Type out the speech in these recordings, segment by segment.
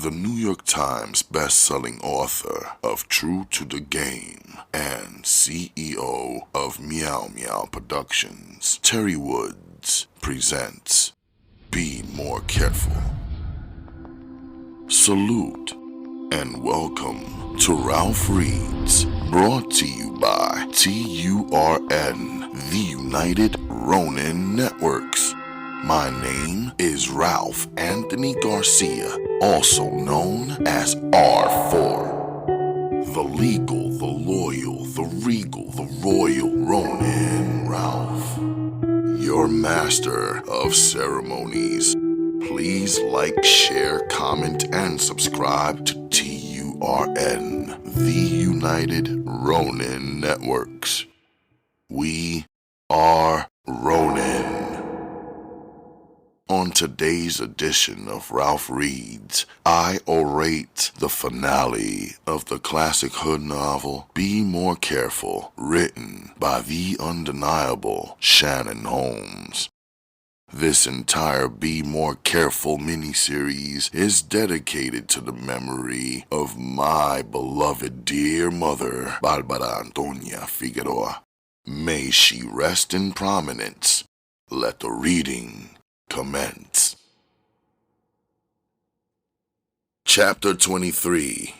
the New York Times best-selling author of True to the Game and CEO of Meow Meow Productions, Terry Woods presents Be More Careful. Salute and welcome to Ralph Reads, brought to you by TURN, the United Ronin Networks. My name is Ralph Anthony Garcia, also known as R4. The legal, the loyal, the regal, the royal Ronin Ralph. Your master of ceremonies. Please like, share, comment, and subscribe to TURN, the United Ronin Networks. We are Ronin. On today's edition of Ralph Reads, I orate the finale of the classic hood novel Be More Careful, written by the undeniable Shannon Holmes. This entire Be More Careful miniseries is dedicated to the memory of my beloved dear mother, Barbara Antonia Figueroa. May she rest in prominence. Let the reading commence. Chapter 23.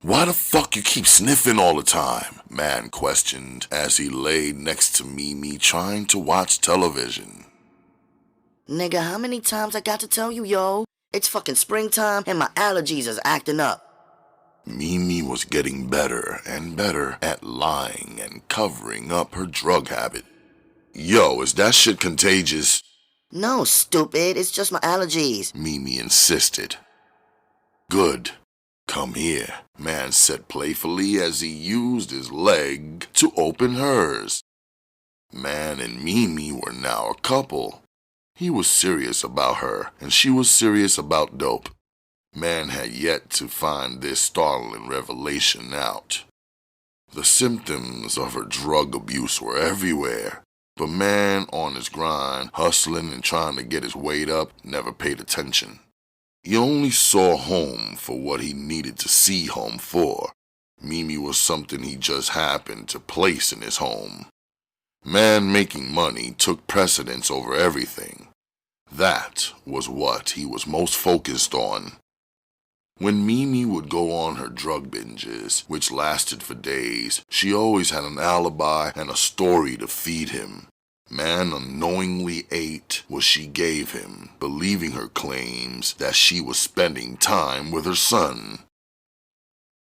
Why the fuck you keep sniffing all the time? Man questioned as he lay next to Mimi trying to watch television. Nigga, how many times I got to tell you, yo? It's fucking springtime and my allergies is acting up. Mimi was getting better and better at lying and covering up her drug habit. Yo, is that shit contagious? No, stupid, it's just my allergies. Mimi insisted. Good. Come here, man said playfully as he used his leg to open hers. Man and Mimi were now a couple. He was serious about her, and she was serious about dope. Man had yet to find this startling revelation out. The symptoms of her drug abuse were everywhere, but man on his grind, hustling and trying to get his weight up, never paid attention. He only saw home for what he needed to see home for. Mimi was something he just happened to place in his home. Man making money took precedence over everything. That was what he was most focused on. When Mimi would go on her drug binges, which lasted for days, she always had an alibi and a story to feed him. Man unknowingly ate what she gave him, believing her claims that she was spending time with her son.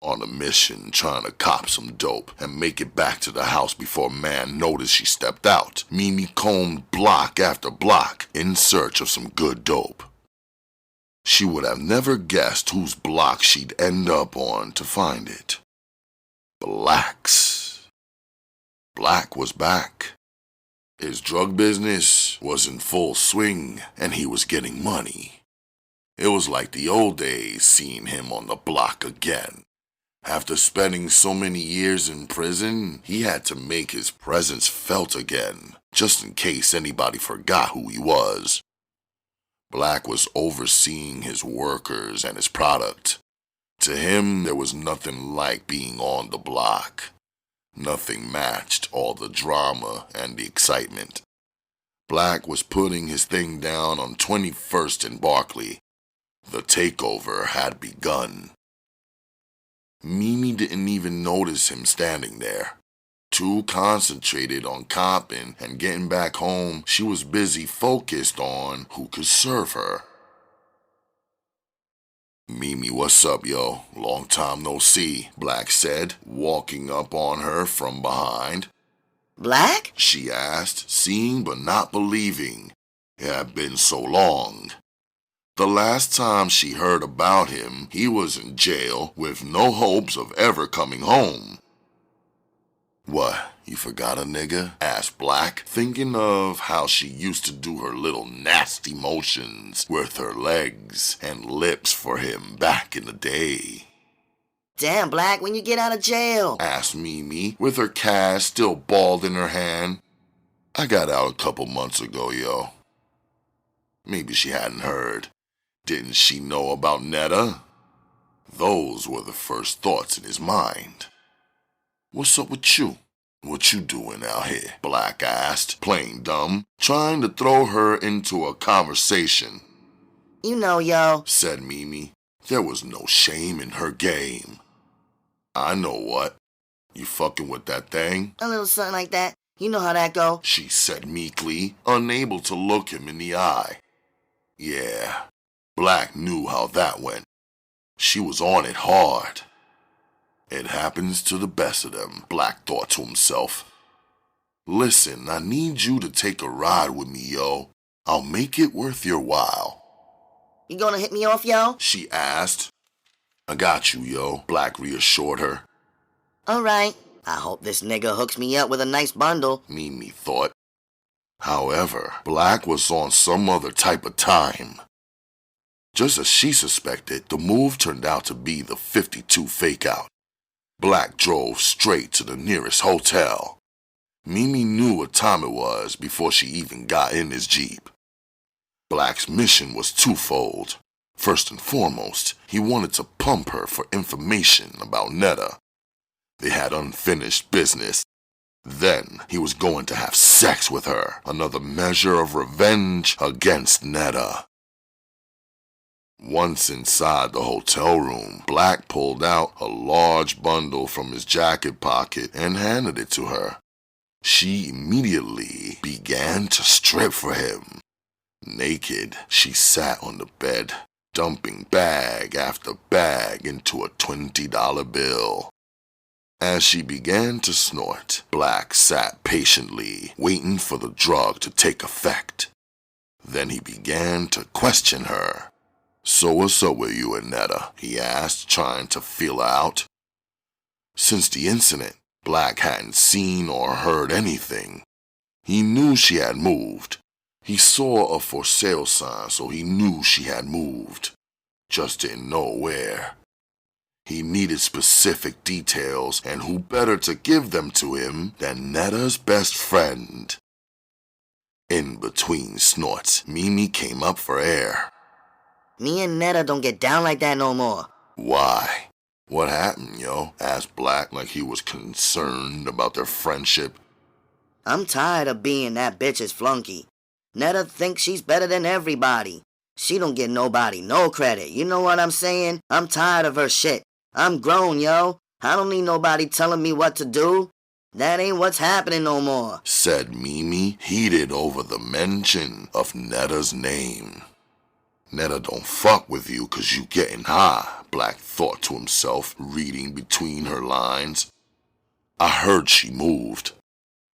On a mission trying to cop some dope and make it back to the house before man noticed she stepped out, Mimi combed block after block in search of some good dope. She would have never guessed whose block she'd end up on to find it. Black's. Black was back. His drug business was in full swing, and he was getting money. It was like the old days seeing him on the block again. After spending so many years in prison, he had to make his presence felt again, just in case anybody forgot who he was. Black was overseeing his workers and his product. To him, there was nothing like being on the block. Nothing matched all the drama and the excitement. Black was putting his thing down on 21st and Barkley. The takeover had begun. Mimi didn't even notice him standing there. Too concentrated on copping and getting back home, she was busy focused on who could serve her. Mimi, what's up, yo? Long time no see, Black said, walking up on her from behind. Black? She asked, seeing but not believing. It had been so long. The last time she heard about him, he was in jail with no hopes of ever coming home. What, you forgot a nigga? Asked Black, thinking of how she used to do her little nasty motions with her legs and lips for him back in the day. Damn, Black, when you get out of jail? Asked Mimi, with her cash still balled in her hand. I got out a couple months ago, yo. Maybe she hadn't heard. Didn't she know about Netta? Those were the first thoughts in his mind. "What's up with you? What you doing out here?" Black asked, playing dumb, trying to throw her into a conversation. "You know, yo," said Mimi. There was no shame in her game. "I know what. You fucking with that thing?" "A little something like that. You know how that go," she said meekly, unable to look him in the eye. Yeah, Black knew how that went. She was on it hard. It happens to the best of them, Black thought to himself. "Listen, I need you to take a ride with me, yo. I'll make it worth your while." "You gonna hit me off, yo?" she asked. "I got you, yo," Black reassured her. "Alright. I hope this nigga hooks me up with a nice bundle," Mimi thought. However, Black was on some other type of time. Just as she suspected, the move turned out to be the 52 fake-out. Black drove straight to the nearest hotel. Mimi knew what time it was before she even got in his Jeep. Black's mission was twofold. First and foremost, he wanted to pump her for information about Netta. They had unfinished business. Then he was going to have sex with her, another measure of revenge against Netta. Once inside the hotel room, Black pulled out a large bundle from his jacket pocket and handed it to her. She immediately began to strip for him. Naked, she sat on the bed, dumping bag after bag into a $20 bill. As she began to snort, Black sat patiently, waiting for the drug to take effect. Then he began to question her. "So what's up with you and Netta?" he asked, trying to feel her out. Since the incident, Black hadn't seen or heard anything. He knew she had moved. He saw a for sale sign, so he knew she had moved. Just didn't know where. He needed specific details, and who better to give them to him than Netta's best friend? In between snorts, Mimi came up for air. "Me and Netta don't get down like that no more." "Why? What happened, yo?" asked Black like he was concerned about their friendship. "I'm tired of being that bitch's flunky. Netta thinks she's better than everybody. She don't get nobody no credit, you know what I'm saying? I'm tired of her shit. I'm grown, yo. I don't need nobody telling me what to do. That ain't what's happening no more," said Mimi, heated over the mention of Netta's name. "Netta don't fuck with you 'cause you getting high," Black thought to himself, reading between her lines. "I heard she moved."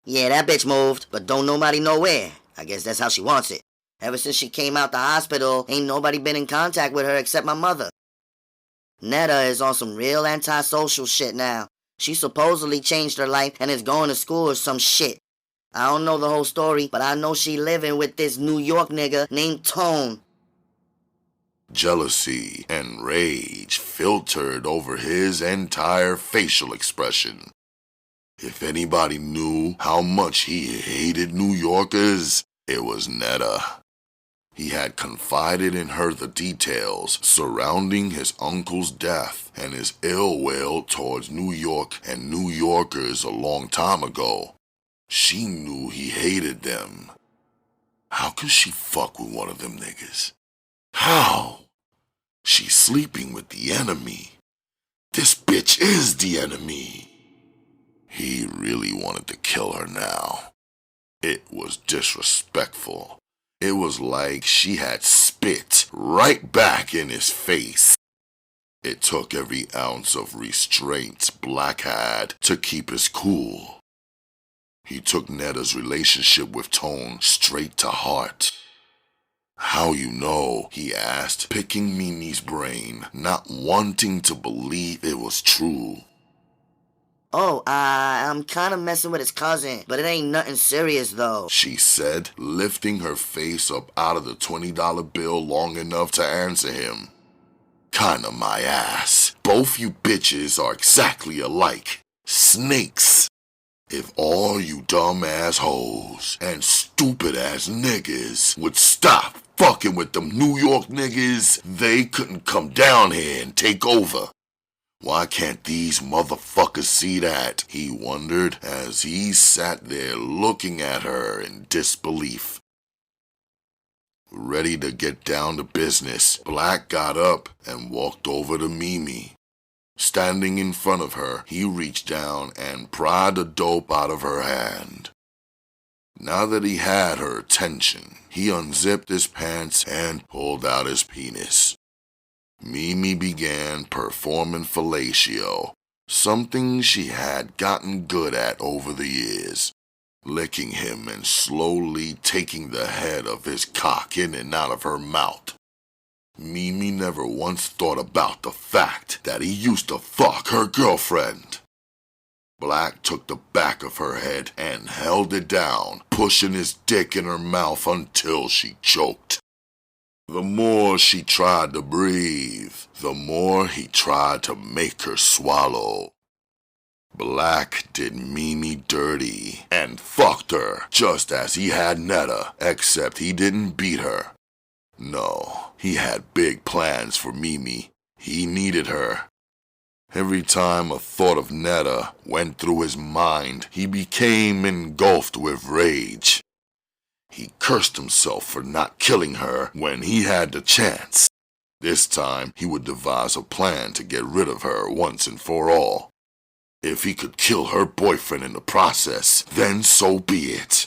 "Yeah, that bitch moved, but don't nobody know where. I guess that's how she wants it. Ever since she came out the hospital, ain't nobody been in contact with her except my mother. Netta is on some real antisocial shit now. She supposedly changed her life and is going to school or some shit. I don't know the whole story, but I know she living with this New York nigga named Tone." Jealousy and rage filtered over his entire facial expression. If anybody knew how much he hated New Yorkers, it was Netta. He had confided in her the details surrounding his uncle's death and his ill will towards New York and New Yorkers a long time ago. She knew he hated them. How could she fuck with one of them niggas? How? She's sleeping with the enemy. This bitch is the enemy. He really wanted to kill her now. It was disrespectful. It was like she had spit right back in his face. It took every ounce of restraint Black had to keep his cool. He took Netta's relationship with Tone straight to heart. "How you know?" he asked, picking Mimi's brain, not wanting to believe it was true. "Oh, I'm kinda messing with his cousin, but it ain't nothing serious though," she said, lifting her face up out of the $20 bill long enough to answer him. "Kinda my ass. Both you bitches are exactly alike. Snakes. If all you dumb ass hoes and stupid ass niggas would stop fucking with them New York niggas, they couldn't come down here and take over. Why can't these motherfuckers see that? He wondered as he sat there looking at her in disbelief. Ready to get down to business, Black got up and walked over to Mimi. Standing in front of her, he reached down and pried the dope out of her hand. Now that he had her attention, he unzipped his pants and pulled out his penis. Mimi began performing fellatio, something she had gotten good at over the years, licking him and slowly taking the head of his cock in and out of her mouth. Mimi never once thought about the fact that he used to fuck her girlfriend. Black took the back of her head and held it down, pushing his dick in her mouth until she choked. The more she tried to breathe, the more he tried to make her swallow. Black did Mimi dirty and fucked her just as he had Netta, except he didn't beat her. No, he had big plans for Mimi. He needed her. Every time a thought of Netta went through his mind, he became engulfed with rage. He cursed himself for not killing her when he had the chance. This time, he would devise a plan to get rid of her once and for all. If he could kill her boyfriend in the process, then so be it.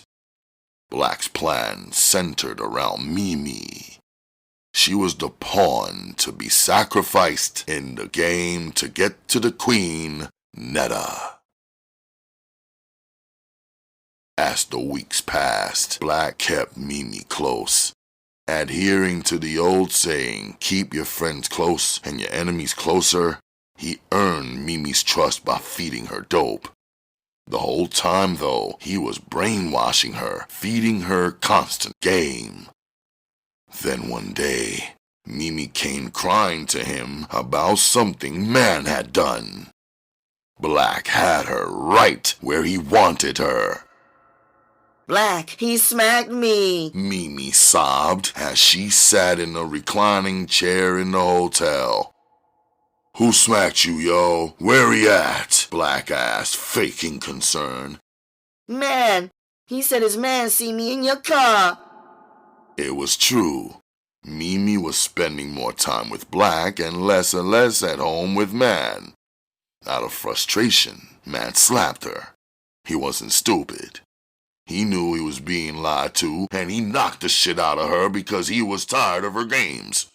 Black's plan centered around Mimi. She was the pawn to be sacrificed in the game to get to the queen, Netta. As the weeks passed, Black kept Mimi close. Adhering to the old saying, keep your friends close and your enemies closer, he earned Mimi's trust by feeding her dope. The whole time, though, he was brainwashing her, feeding her constant game. Then one day, Mimi came crying to him about something man had done. Black had her right where he wanted her. Black, he smacked me, Mimi sobbed as she sat in a reclining chair in the hotel. Who smacked you, yo? Where he at? Black asked, faking concern. Man, he said his man see me in your car. It was true. Mimi was spending more time with Black and less at home with Man. Out of frustration, Man slapped her. He wasn't stupid. He knew he was being lied to, and he knocked the shit out of her because he was tired of her games.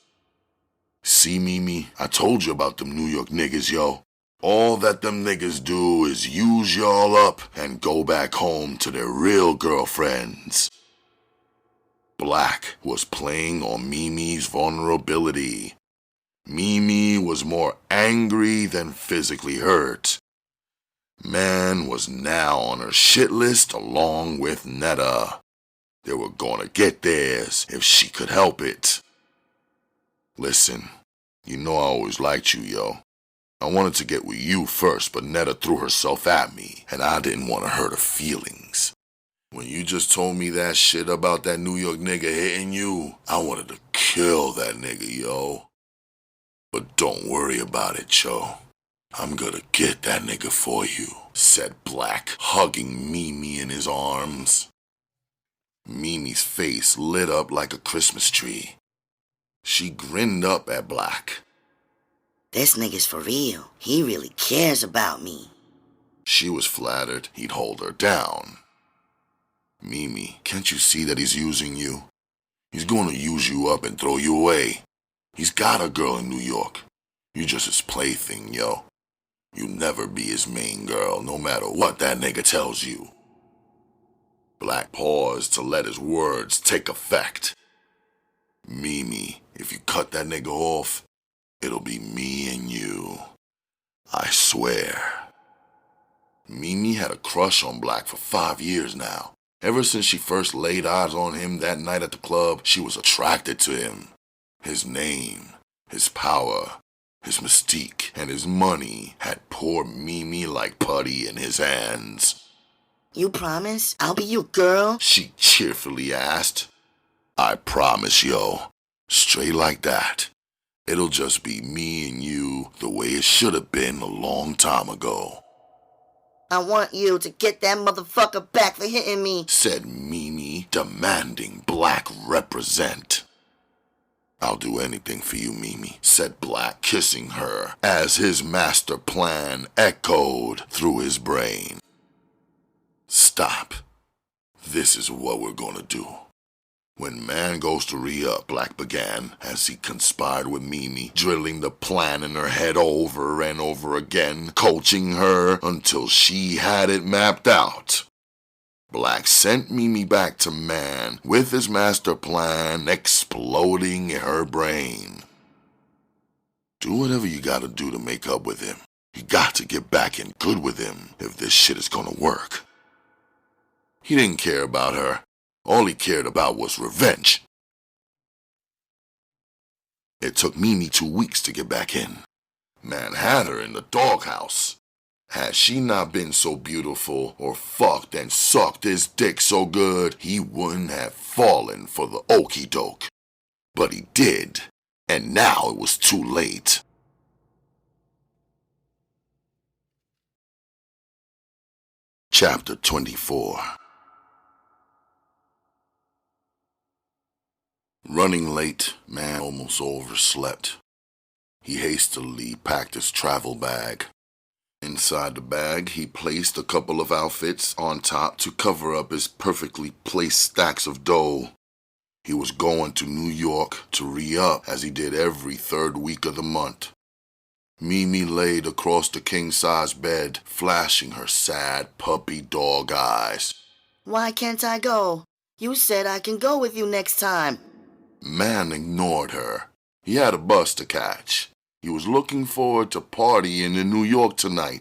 See, Mimi, I told you about them New York niggas, yo. All that them niggas do is use y'all up and go back home to their real girlfriends. Black was playing on Mimi's vulnerability. Mimi was more angry than physically hurt. Man was now on her shit list along with Netta. They were gonna get theirs if she could help it. Listen, you know I always liked you, yo. I wanted to get with you first, but Netta threw herself at me, and I didn't want to hurt her feelings. When you just told me that shit about that New York nigga hitting you, I wanted to kill that nigga, yo. But don't worry about it, yo. I'm gonna get that nigga for you, said Black, hugging Mimi in his arms. Mimi's face lit up like a Christmas tree. She grinned up at Black. This nigga's for real. He really cares about me. She was flattered he'd hold her down. Mimi, can't you see that he's using you? He's gonna use you up and throw you away. He's got a girl in New York. You just his plaything, yo. You never be his main girl, no matter what that nigga tells you. Black paused to let his words take effect. Mimi, if you cut that nigga off, it'll be me and you. I swear. Mimi had a crush on Black for 5 years now. Ever since she first laid eyes on him that night at the club, she was attracted to him. His name, his power, his mystique, and his money had poor Mimi like putty in his hands. You promise I'll be your girl? She cheerfully asked. I promise. Promise, yo. Straight like that. It'll just be me and you the way it should have been a long time ago. I want you to get that motherfucker back for hitting me, said Mimi, demanding Black represent. I'll do anything for you, Mimi, said Black, kissing her as his master plan echoed through his brain. Stop. This is what we're gonna do. When man goes to re-up, Black began as he conspired with Mimi, drilling the plan in her head over and over again, coaching her until she had it mapped out. Black sent Mimi back to man with his master plan exploding in her brain. Do whatever you gotta do to make up with him. You got to get back in good with him if this shit is gonna work. He didn't care about her. All he cared about was revenge. It took Mimi 2 weeks to get back in. Man had her in the doghouse. Had she not been so beautiful or fucked and sucked his dick so good, he wouldn't have fallen for the okey doke. But he did, and now it was too late. Chapter 24. Running late, man almost overslept. He hastily packed his travel bag. Inside the bag, he placed a couple of outfits on top to cover up his perfectly placed stacks of dough. He was going to New York to re-up as he did every third week of the month. Mimi laid across the king-size bed, flashing her sad puppy dog eyes. Why can't I go? You said I can go with you next time. Man ignored her. He had a bus to catch. He was looking forward to partying in New York tonight.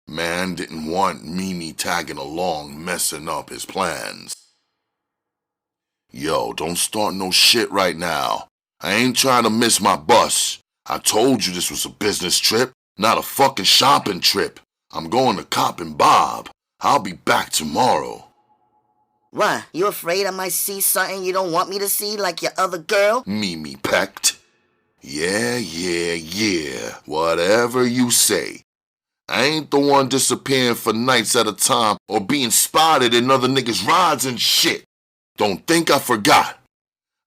Man didn't want Mimi tagging along, messing up his plans. Yo, don't start no shit right now. I ain't trying to miss my bus. I told you this was a business trip, not a fucking shopping trip. I'm going to Cop and Bob. I'll be back tomorrow. What, you afraid I might see something you don't want me to see like your other girl? Mimi pecked. Yeah, whatever you say. I ain't the one disappearing for nights at a time or being spotted in other niggas' rides and shit. Don't think I forgot.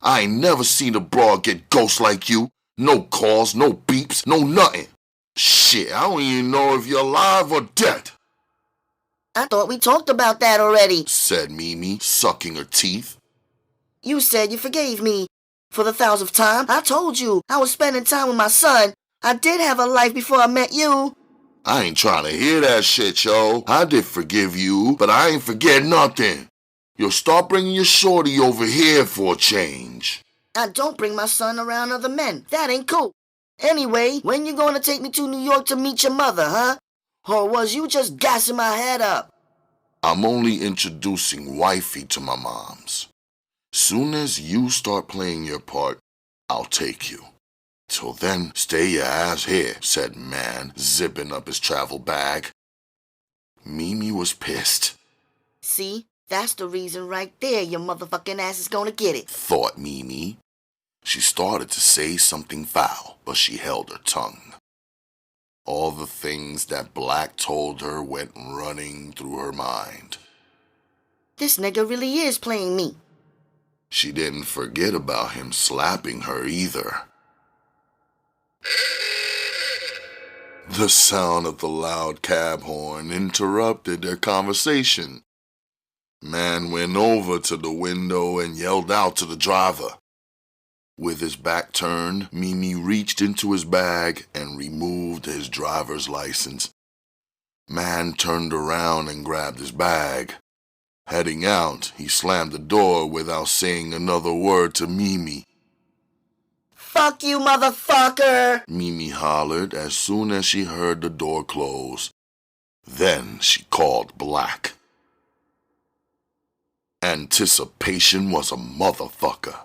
I ain't never seen a broad get ghost like you. No calls, no beeps, no nothing. Shit, I don't even know if you're alive or dead. I thought we talked about that already, said Mimi, sucking her teeth. You said you forgave me. For the 1000th time, I told you I was spending time with my son. I did have a life before I met you. I ain't trying to hear that shit, yo. I did forgive you, but I ain't forget nothing. You'll start bringing your shorty over here for a change. I don't bring my son around other men. That ain't cool. Anyway, when you going to take me to New York to meet your mother, huh? Or was you just gassing my head up? I'm only introducing wifey to my moms. Soon as you start playing your part, I'll take you. Till then, stay your ass here, said man, zipping up his travel bag. Mimi was pissed. See, that's the reason right there your motherfucking ass is gonna get it, thought Mimi. She started to say something foul, but she held her tongue. All the things that Black told her went running through her mind. This nigga really is playing me. She didn't forget about him slapping her either. The sound of the loud cab horn interrupted their conversation. Man went over to the window and yelled out to the driver. With his back turned, Mimi reached into his bag and removed his driver's license. Man turned around and grabbed his bag. Heading out, he slammed the door without saying another word to Mimi. Fuck you, motherfucker! Mimi hollered as soon as she heard the door close. Then she called Black. Anticipation was a motherfucker.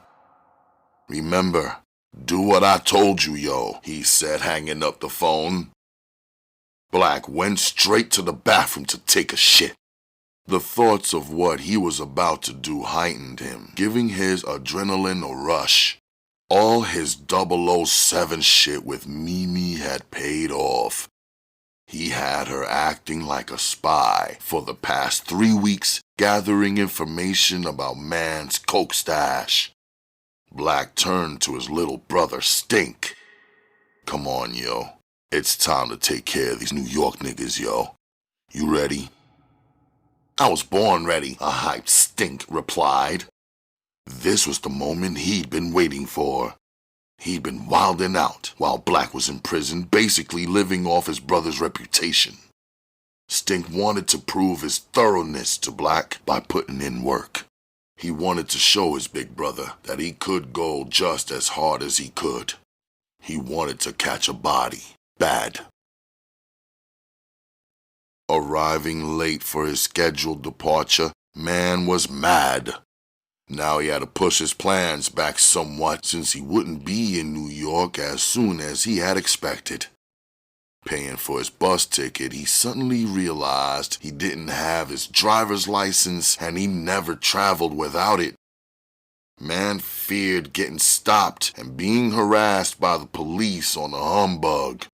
Remember, do what I told you, yo, he said, hanging up the phone. Black went straight to the bathroom to take a shit. The thoughts of what he was about to do heightened him, giving his adrenaline a rush. All his 007 shit with Mimi had paid off. He had her acting like a spy for the past 3 weeks, gathering information about man's coke stash. Black turned to his little brother, Stink. Come on, yo. It's time to take care of these New York niggas, yo. You ready? I was born ready, a hyped Stink replied. This was the moment he'd been waiting for. He'd been wilding out while Black was in prison, basically living off his brother's reputation. Stink wanted to prove his thoroughness to Black by putting in work. He wanted to show his big brother that he could go just as hard as he could. He wanted to catch a body, bad. Arriving late for his scheduled departure, man was mad. Now he had to push his plans back somewhat since he wouldn't be in New York as soon as he had expected. Paying for his bus ticket, he suddenly realized he didn't have his driver's license and he never traveled without it. Man feared getting stopped and being harassed by the police on a humbug.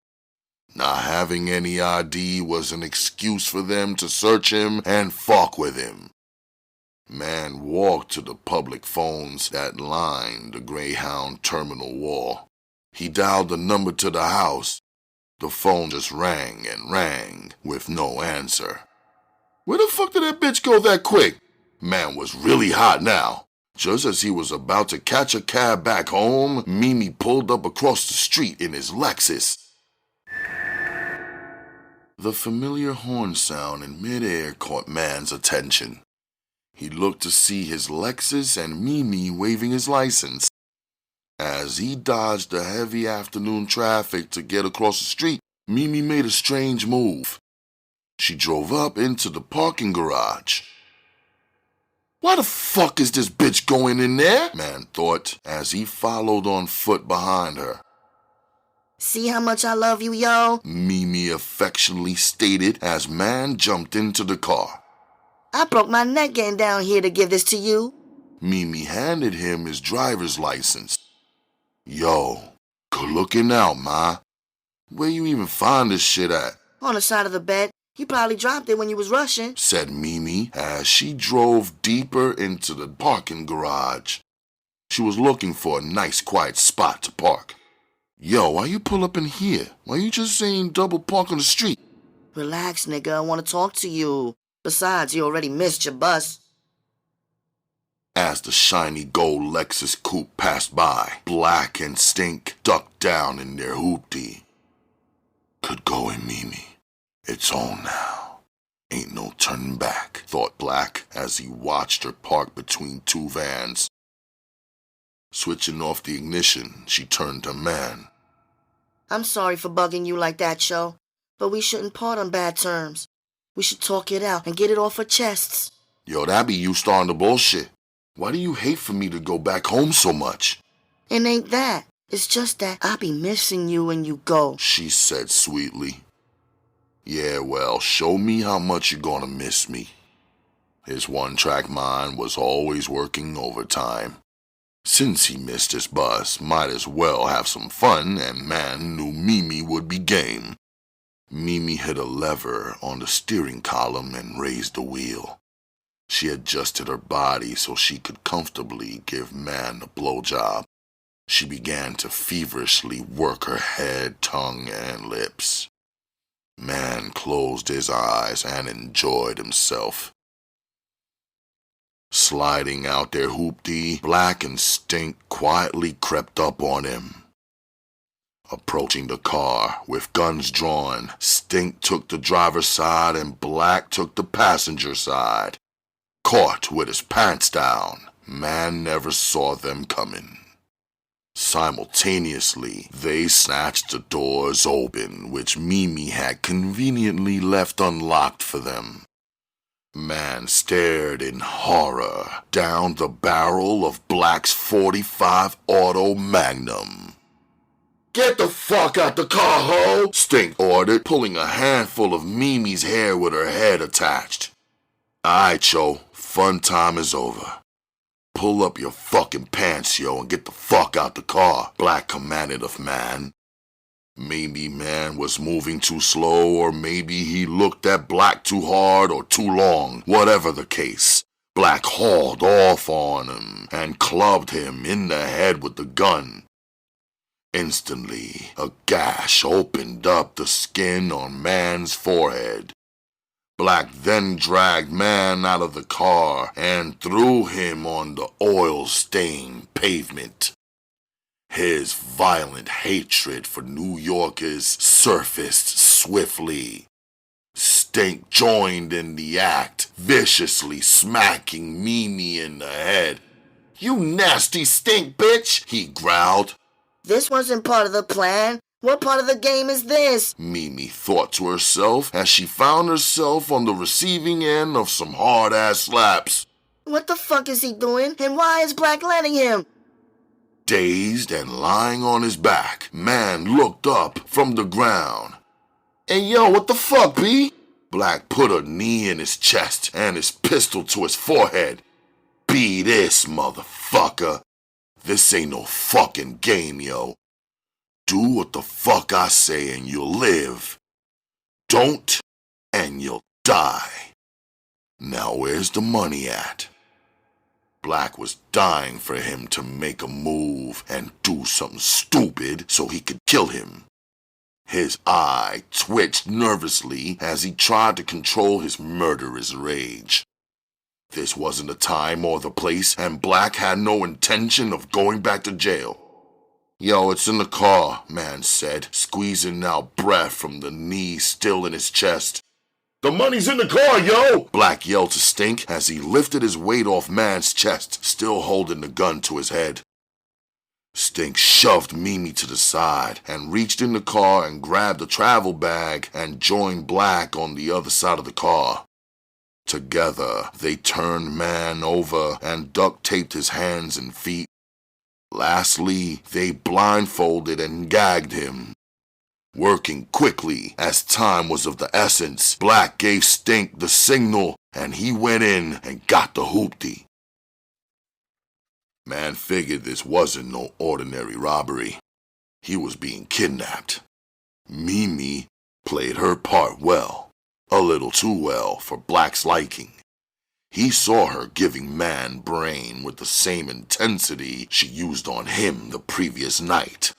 Not having any ID was an excuse for them to search him and fuck with him. Man walked to the public phones that lined the Greyhound terminal wall. He dialed the number to the house. The phone just rang and rang with no answer. Where the fuck did that bitch go that quick? Man was really hot now. Just as he was about to catch a cab back home, Mimi pulled up across the street in his Lexus. The familiar horn sound in midair caught man's attention. He looked to see his Lexus and Mimi waving his license. As he dodged the heavy afternoon traffic to get across the street, Mimi made a strange move. She drove up into the parking garage. Why the fuck is this bitch going in there? Man thought as he followed on foot behind her. See how much I love you, yo? Mimi affectionately stated as man jumped into the car. I broke my neck getting down here to give this to you. Mimi handed him his driver's license. Yo, good looking out, ma. Where you even find this shit at? On the side of the bed. You probably dropped it when you was rushing, said Mimi as she drove deeper into the parking garage. She was looking for a nice quiet spot to park. Yo, why you pull up in here? Why you just ain't double park on the street? Relax, nigga. I want to talk to you. Besides, you already missed your bus. As the shiny gold Lexus coupe passed by, Black and Stink ducked down in their hoopty. Good going, Mimi. It's on now. Ain't no turning back, thought Black as he watched her park between two vans. Switching off the ignition, she turned to man. I'm sorry for bugging you like that, Sho, but we shouldn't part on bad terms. We should talk it out and get it off our chests. Yo, that be you starting the bullshit. Why do you hate for me to go back home so much? It ain't that. It's just that I be missing you when you go, she said sweetly. Yeah, well, show me how much you're gonna miss me. His one-track mind was always working overtime. Since he missed his bus, might as well have some fun, and man knew Mimi would be game. Mimi hit a lever on the steering column and raised the wheel. She adjusted her body so she could comfortably give man a blowjob. She began to feverishly work her head, tongue, and lips. Man closed his eyes and enjoyed himself. Sliding out their hoopty, Black and Stink quietly crept up on him. Approaching the car with guns drawn, Stink took the driver's side and Black took the passenger side. Caught with his pants down, man never saw them coming. Simultaneously, they snatched the doors open, which Mimi had conveniently left unlocked for them. Man stared in horror down the barrel of Black's .45 Auto Magnum. Get the fuck out the car, ho! Stink ordered, pulling a handful of Mimi's hair with her head attached. Alright, yo, fun time is over. Pull up your fucking pants, yo, and get the fuck out the car, Black commanded of Man. Maybe Man was moving too slow, or maybe he looked at Black too hard or too long. Whatever the case, Black hauled off on him and clubbed him in the head with the gun. Instantly, a gash opened up the skin on Man's forehead. Black then dragged Man out of the car and threw him on the oil-stained pavement. His violent hatred for New Yorkers surfaced swiftly. Stink joined in the act, viciously smacking Mimi in the head. "You nasty stink bitch," he growled. This wasn't part of the plan. What part of the game is this? Mimi thought to herself as she found herself on the receiving end of some hard-ass slaps. What the fuck is he doing, and why is Black letting him? Dazed and lying on his back, Man looked up from the ground. "Hey yo, what the fuck, B?" Black put a knee in his chest and his pistol to his forehead. "Be this, motherfucker. This ain't no fucking game, yo. Do what the fuck I say and you'll live. Don't, and you'll die. Now where's the money at?" Black was dying for him to make a move and do something stupid so he could kill him. His eye twitched nervously as he tried to control his murderous rage. This wasn't the time or the place, and Black had no intention of going back to jail. "Yo, it's in the car," Man said, squeezing out breath from the knee still in his chest. "The money's in the car, yo!" Black yelled to Stink as he lifted his weight off Man's chest, still holding the gun to his head. Stink shoved Mimi to the side and reached in the car and grabbed a travel bag and joined Black on the other side of the car. Together, they turned Man over and duct-taped his hands and feet. Lastly, they blindfolded and gagged him. Working quickly, as time was of the essence, Black gave Stink the signal, and he went in and got the hoopty. Man figured this wasn't no ordinary robbery. He was being kidnapped. Mimi played her part well, a little too well for Black's liking. He saw her giving Man brain with the same intensity she used on him the previous night.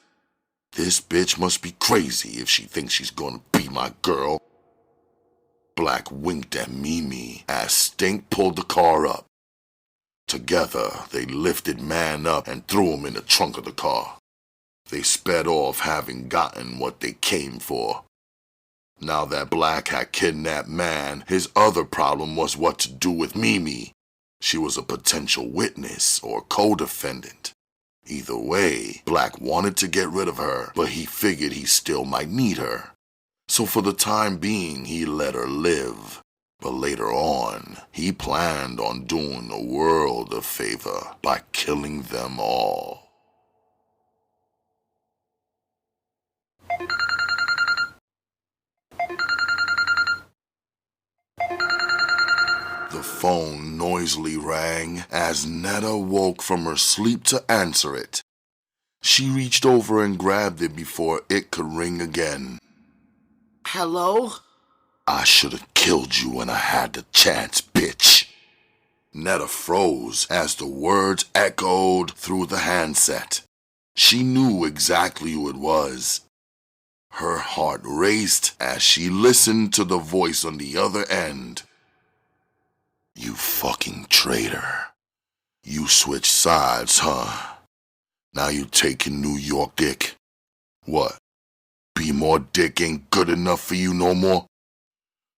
This bitch must be crazy if she thinks she's gonna be my girl. Black winked at Mimi as Stink pulled the car up. Together, they lifted Man up and threw him in the trunk of the car. They sped off, having gotten what they came for. Now that Black had kidnapped Man, his other problem was what to do with Mimi. She was a potential witness or co-defendant. Either way, Black wanted to get rid of her, but he figured he still might need her. So for the time being, he let her live. But later on, he planned on doing the world a favor by killing them all. The phone noisily rang as Netta woke from her sleep to answer it. She reached over and grabbed it before it could ring again. Hello? "I should have killed you when I had the chance, bitch." Netta froze as the words echoed through the handset. She knew exactly who it was. Her heart raced as she listened to the voice on the other end. "You fucking traitor. You switched sides, huh? Now you taking New York dick. What? Be more dick ain't good enough for you no more?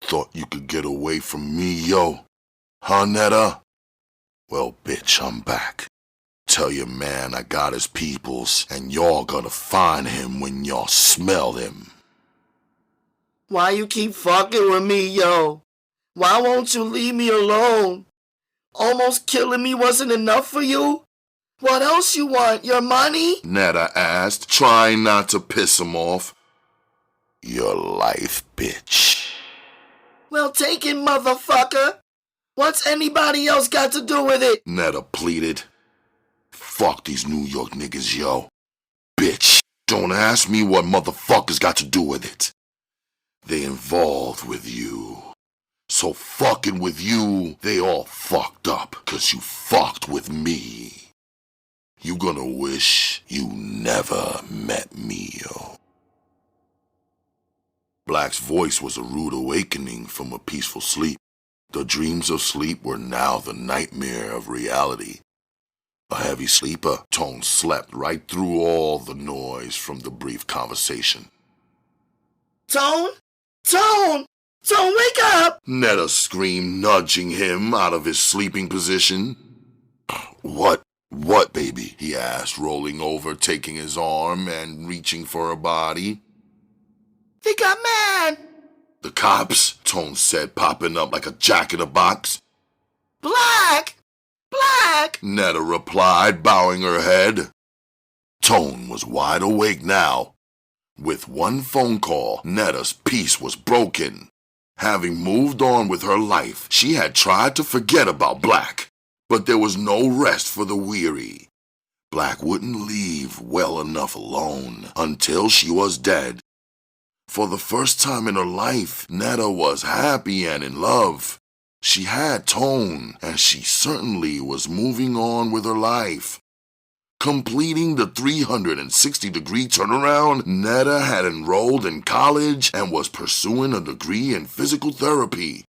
Thought you could get away from me, yo? Huh, Netta? Well, bitch, I'm back. Tell your man I got his peoples, and y'all gonna find him when y'all smell him." Why you keep fucking with me, yo? Why won't you leave me alone? Almost killing me wasn't enough for you? What else you want? Your money? Netta asked, trying not to piss him off. "Your life, bitch." Well, take it, motherfucker. What's anybody else got to do with it? Netta pleaded. Fuck these New York niggas, yo. Bitch, don't ask me what motherfuckers got to do with it. They involved with you. So fucking with you, they all fucked up, 'cause you fucked with me. You gonna wish you never met me, yo. Black's voice was a rude awakening from a peaceful sleep. The dreams of sleep were now the nightmare of reality. A heavy sleeper, Tone slept right through all the noise from the brief conversation. Tone? Tone! Tone, wake up! Netta screamed, nudging him out of his sleeping position. What, baby? He asked, rolling over, taking his arm and reaching for her body. They got mad! The cops, Tone said, popping up like a jack in a box. Black! Black! Netta replied, bowing her head. Tone was wide awake now. With one phone call, Netta's peace was broken. Having moved on with her life, she had tried to forget about Black, but there was no rest for the weary. Black wouldn't leave well enough alone until she was dead. For the first time in her life, Netta was happy and in love. She had Tone, and she certainly was moving on with her life. Completing the 360-degree turnaround, Netta had enrolled in college and was pursuing a degree in physical therapy.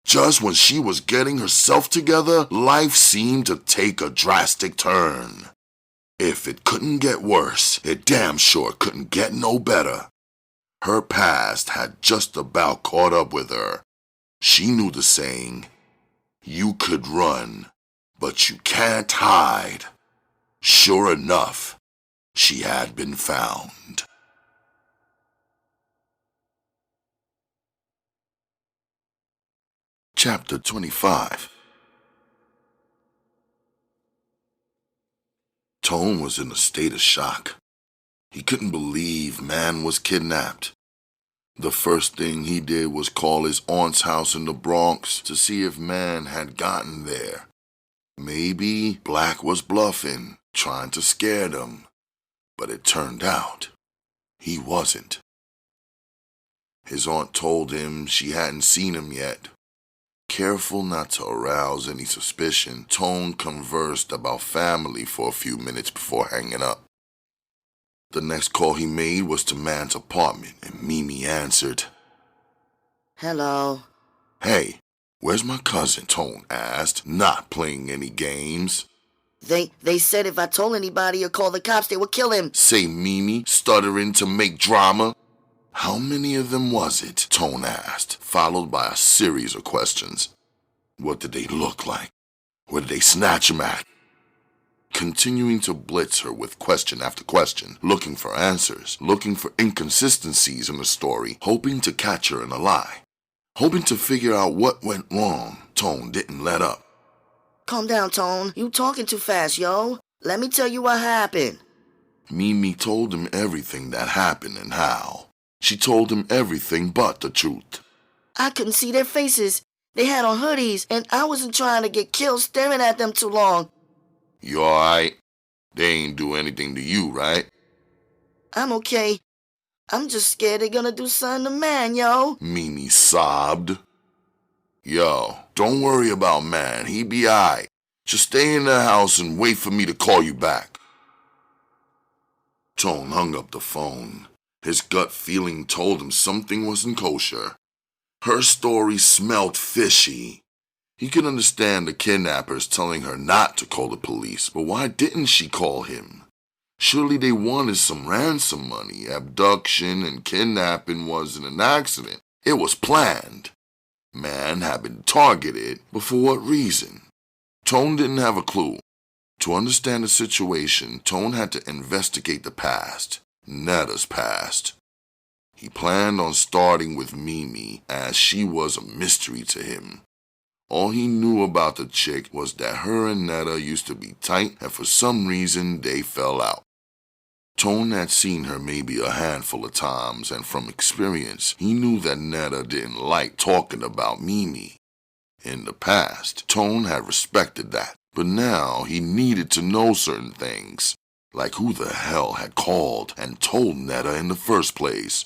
Just when she was getting herself together, life seemed to take a drastic turn. If it couldn't get worse, it damn sure couldn't get no better. Her past had just about caught up with her. She knew the saying, "You could run, but you can't hide." Sure enough, she had been found. Chapter 25. Tone was in a state of shock. He couldn't believe Man was kidnapped. The first thing he did was call his aunt's house in the Bronx to see if Man had gotten there. Maybe Black was bluffing, trying to scare them, but it turned out he wasn't. His aunt told him she hadn't seen him yet. Careful not to arouse any suspicion, Tone conversed about family for a few minutes before hanging up. The next call he made was to Man's apartment, and Mimi answered. Hello. Hey, where's my cousin? Tone asked, not playing any games. They said if I told anybody or called the cops, they would kill him. Say Mimi, stuttering to make drama. How many of them was it? Tone asked, followed by a series of questions. What did they look like? Where did they snatch him at? Continuing to blitz her with question after question, looking for answers, looking for inconsistencies in the story, hoping to catch her in a lie. Hoping to figure out what went wrong, Tone didn't let up. Calm down, Tone. You talking too fast, yo. Let me tell you what happened. Mimi told him everything that happened and how. She told him everything but the truth. I couldn't see their faces. They had on hoodies, and I wasn't trying to get killed staring at them too long. You alright? They ain't do anything to you, right? I'm okay. I'm just scared they're gonna do something to Man, yo. Mimi sobbed. Yo, don't worry about Man. He be alright. Just stay in the house and wait for me to call you back. Tone hung up the phone. His gut feeling told him something wasn't kosher. Her story smelled fishy. He could understand the kidnappers telling her not to call the police, but why didn't she call him? Surely they wanted some ransom money. Abduction and kidnapping wasn't an accident. It was planned. Man had been targeted, but for what reason? Tone didn't have a clue. To understand the situation, Tone had to investigate the past, Netta's past. He planned on starting with Mimi, as she was a mystery to him. All he knew about the chick was that her and Netta used to be tight, and for some reason they fell out. Tone had seen her maybe a handful of times, and from experience, he knew that Netta didn't like talking about Mimi. In the past, Tone had respected that, but now he needed to know certain things, like who the hell had called and told Netta in the first place.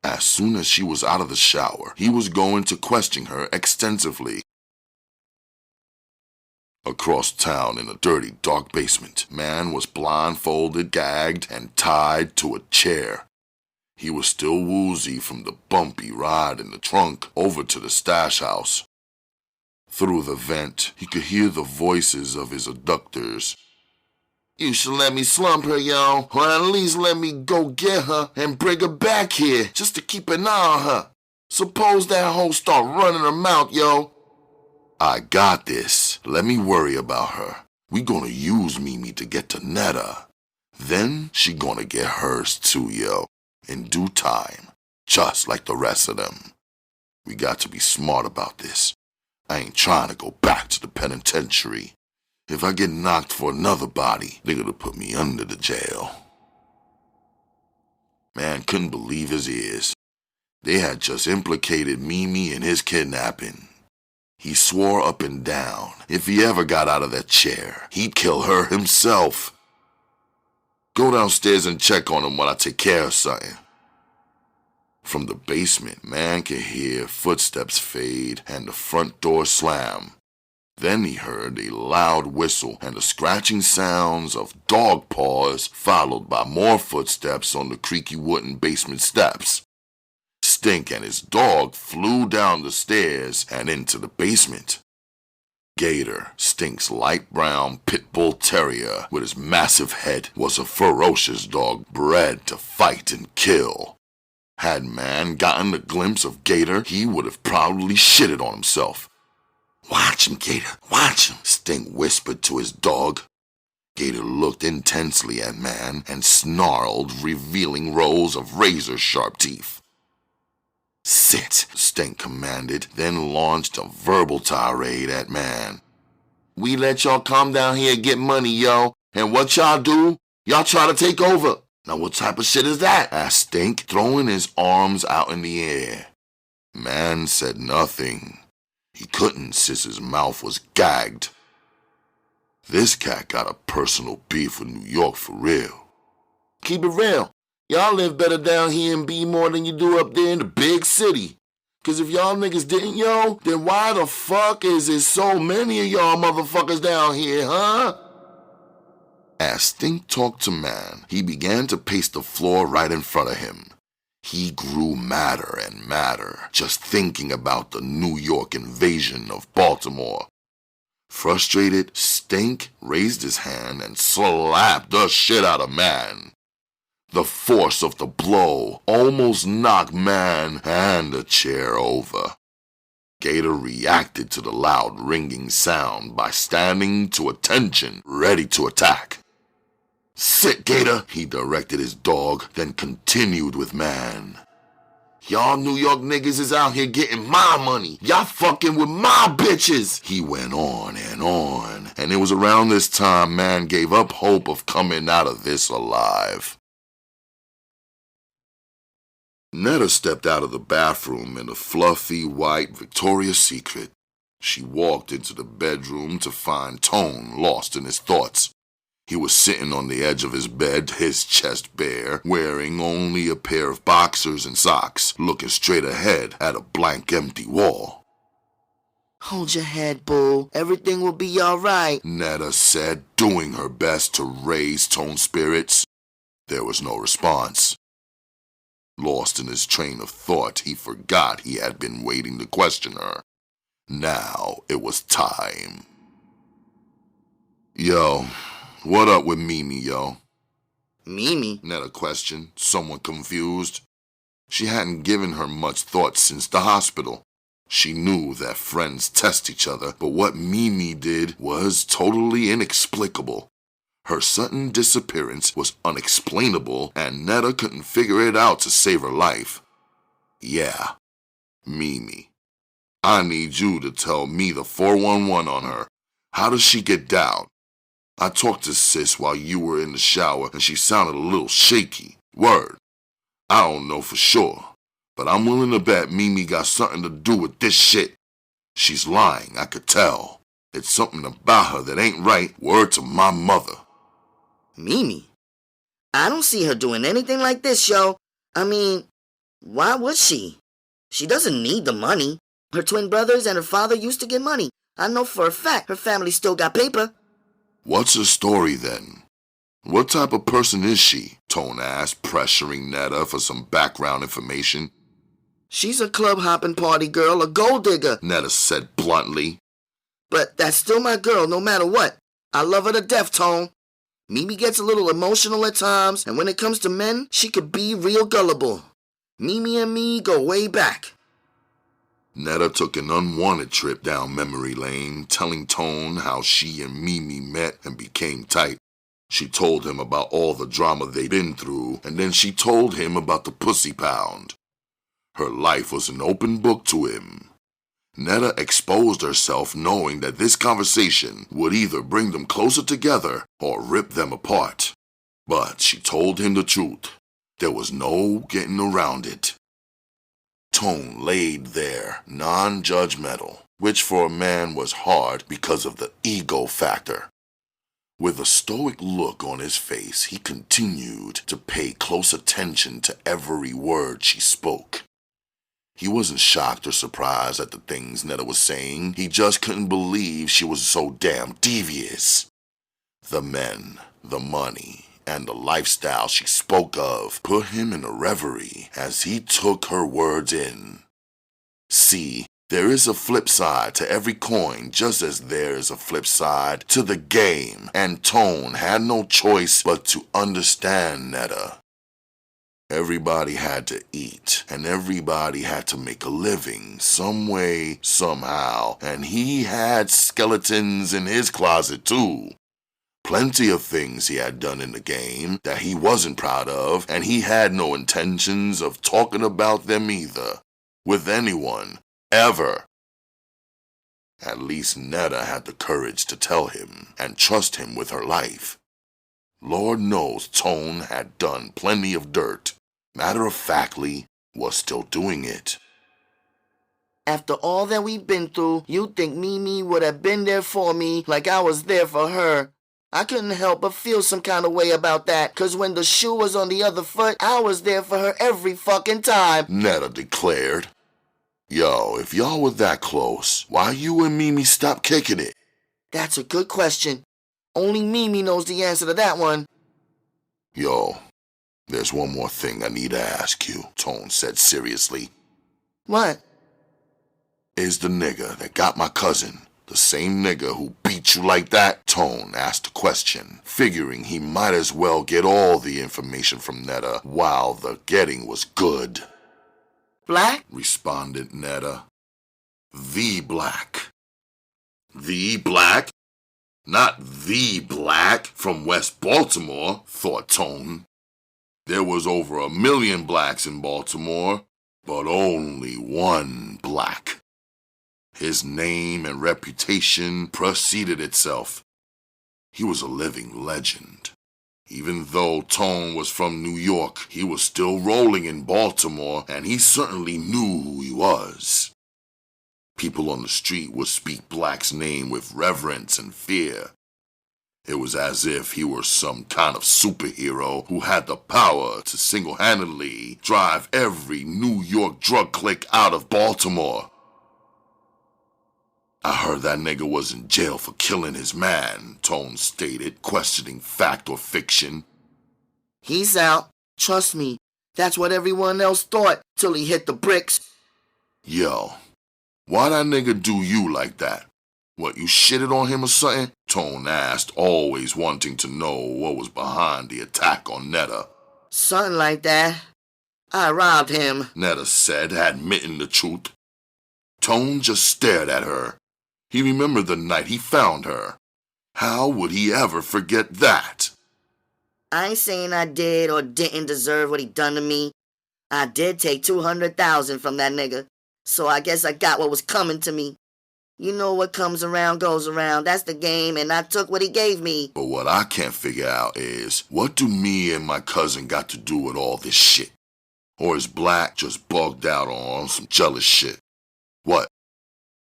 As soon as she was out of the shower, he was going to question her extensively. Across town in a dirty, dark basement, man was blindfolded, gagged, and tied to a chair. He was still woozy from the bumpy ride in the trunk over to the stash house. Through the vent, he could hear the voices of his abductors. "You should let me slump her, yo, or at least let me go get her and bring her back here just to keep an eye on her. Suppose that hoe start running her mouth, yo." "I got this. Let me worry about her. We gonna use Mimi to get to Netta. Then she gonna get hers too, yo, in due time, just like the rest of them. We got to be smart about this. I ain't trying to go back to the penitentiary. If I get knocked for another body, they gonna put me under the jail." Man couldn't believe his ears. They had just implicated Mimi in his kidnapping. He swore up and down if he ever got out of that chair, he'd kill her himself. "Go downstairs and check on him while I take care of something." From the basement, man could hear footsteps fade and the front door slam. Then he heard a loud whistle and the scratching sounds of dog paws, followed by more footsteps on the creaky wooden basement steps. Stink and his dog flew down the stairs and into the basement. Gator, Stink's light brown pit bull terrier with his massive head, was a ferocious dog bred to fight and kill. Had man gotten a glimpse of Gator, he would have probably shitted on himself. "Watch him, Gator, watch him," Stink whispered to his dog. Gator looked intensely at man and snarled, revealing rows of razor-sharp teeth. "Sit," Stink commanded, then launched a verbal tirade at man. "We let y'all come down here and get money, yo, and what y'all do? Y'all try to take over. Now what type of shit is that?" asked Stink, throwing his arms out in the air. Man said nothing. He couldn't since his mouth was gagged. This cat got a personal beef with New York for real. "Keep it real. Y'all live better down here in B-more than you do up there in the big city. Cause if y'all niggas didn't, yo, then why the fuck is there so many of y'all motherfuckers down here, huh?" As Stink talked to man, he began to pace the floor right in front of him. He grew madder and madder, just thinking about the New York invasion of Baltimore. Frustrated, Stink raised his hand and slapped the shit out of man. The force of the blow almost knocked man and the chair over. Gator reacted to the loud ringing sound by standing to attention, ready to attack. "Sit, Gator," he directed his dog, then continued with man. "Y'all New York niggas is out here getting my money. Y'all fucking with my bitches." He went on, and it was around this time man gave up hope of coming out of this alive. Netta stepped out of the bathroom in a fluffy white Victoria's Secret. She walked into the bedroom to find Tone lost in his thoughts. He was sitting on the edge of his bed, his chest bare, wearing only a pair of boxers and socks, looking straight ahead at a blank, empty wall. "Hold your head, boo. Everything will be all right," Netta said, doing her best to raise Tone's spirits. There was no response. Lost in his train of thought, he forgot he had been waiting to question her. Now it was time. "Yo, what up with Mimi, yo?" "Mimi?" Netta questioned, somewhat confused. She hadn't given her much thought since the hospital. She knew that friends test each other, but what Mimi did was totally inexplicable. Her sudden disappearance was unexplainable, and Netta couldn't figure it out to save her life. "Yeah, Mimi. I need you to tell me the 411 on her. How does she get down? I talked to sis while you were in the shower, and she sounded a little shaky. Word. I don't know for sure, but I'm willing to bet Mimi got something to do with this shit." She's lying, I could tell. It's something about her that ain't right, word to my mother. Mimi? I don't see her doing anything like this, yo. I mean, why would she? She doesn't need the money. Her twin brothers and her father used to get money. I know for a fact her family still got paper. What's her story then? What type of person is she? Tone asked, pressuring Netta for some background information. She's a club-hopping party girl, a gold digger, Netta said bluntly. But that's still my girl, no matter what. I love her to death, Tone. Mimi gets a little emotional at times, and when it comes to men, she could be real gullible. Mimi and me go way back. Netta took an unwanted trip down memory lane, telling Tone how she and Mimi met and became tight. She told him about all the drama they'd been through, and then she told him about the pussy pound. Her life was an open book to him. Netta exposed herself knowing that this conversation would either bring them closer together or rip them apart. But she told him the truth. There was no getting around it. Tone laid there, non-judgmental, which for a man was hard because of the ego factor. With a stoic look on his face, he continued to pay close attention to every word she spoke. He wasn't shocked or surprised at the things Netta was saying. He just couldn't believe she was so damn devious. The men, the money, and the lifestyle she spoke of put him in a reverie as he took her words in. See, there is a flip side to every coin, just as there is a flip side to the game, and Tone had no choice but to understand Netta. Everybody had to eat, and everybody had to make a living, some way, somehow, and he had skeletons in his closet too. Plenty of things he had done in the game that he wasn't proud of, and he had no intentions of talking about them either, with anyone, ever. At least Netta had the courage to tell him and trust him with her life. Lord knows Tone had done plenty of dirt. Matter-of-factly, was still doing it. After all that we've been through, you'd think Mimi would have been there for me like I was there for her. I couldn't help but feel some kind of way about that, 'cause when the shoe was on the other foot, I was there for her every fucking time, Netta declared. Yo, if y'all were that close, why you and Mimi stopped kicking it? That's a good question. Only Mimi knows the answer to that one. Yo, there's one more thing I need to ask you, Tone said seriously. What? Is the nigga that got my cousin the same nigga who beat you like that? Tone asked the question, figuring he might as well get all the information from Netta while the getting was good. Black? Responded Netta. The Black. The Black? Not the Black from West Baltimore, thought Tone. There was over 1 million blacks in Baltimore, but only one black. His name and reputation preceded itself. He was a living legend. Even though Tone was from New York, he was still rolling in Baltimore, and he certainly knew who he was. People on the street would speak Black's name with reverence and fear. It was as if he were some kind of superhero who had the power to single-handedly drive every New York drug clique out of Baltimore. I heard that nigga was in jail for killing his man, Tone stated, questioning fact or fiction. He's out. Trust me. That's what everyone else thought till he hit the bricks. Yo, why that nigga do you like that? What, you shitted on him or something? Tone asked, always wanting to know what was behind the attack on Netta. Something like that. I robbed him, Netta said, admitting the truth. Tone just stared at her. He remembered the night he found her. How would he ever forget that? I ain't saying I did or didn't deserve what he done to me. I did take $200,000 from that nigga, so I guess I got what was coming to me. You know what comes around goes around. That's the game, and I took what he gave me. But what I can't figure out is, what do me and my cousin got to do with all this shit? Or is Black just bugged out on some jealous shit? What?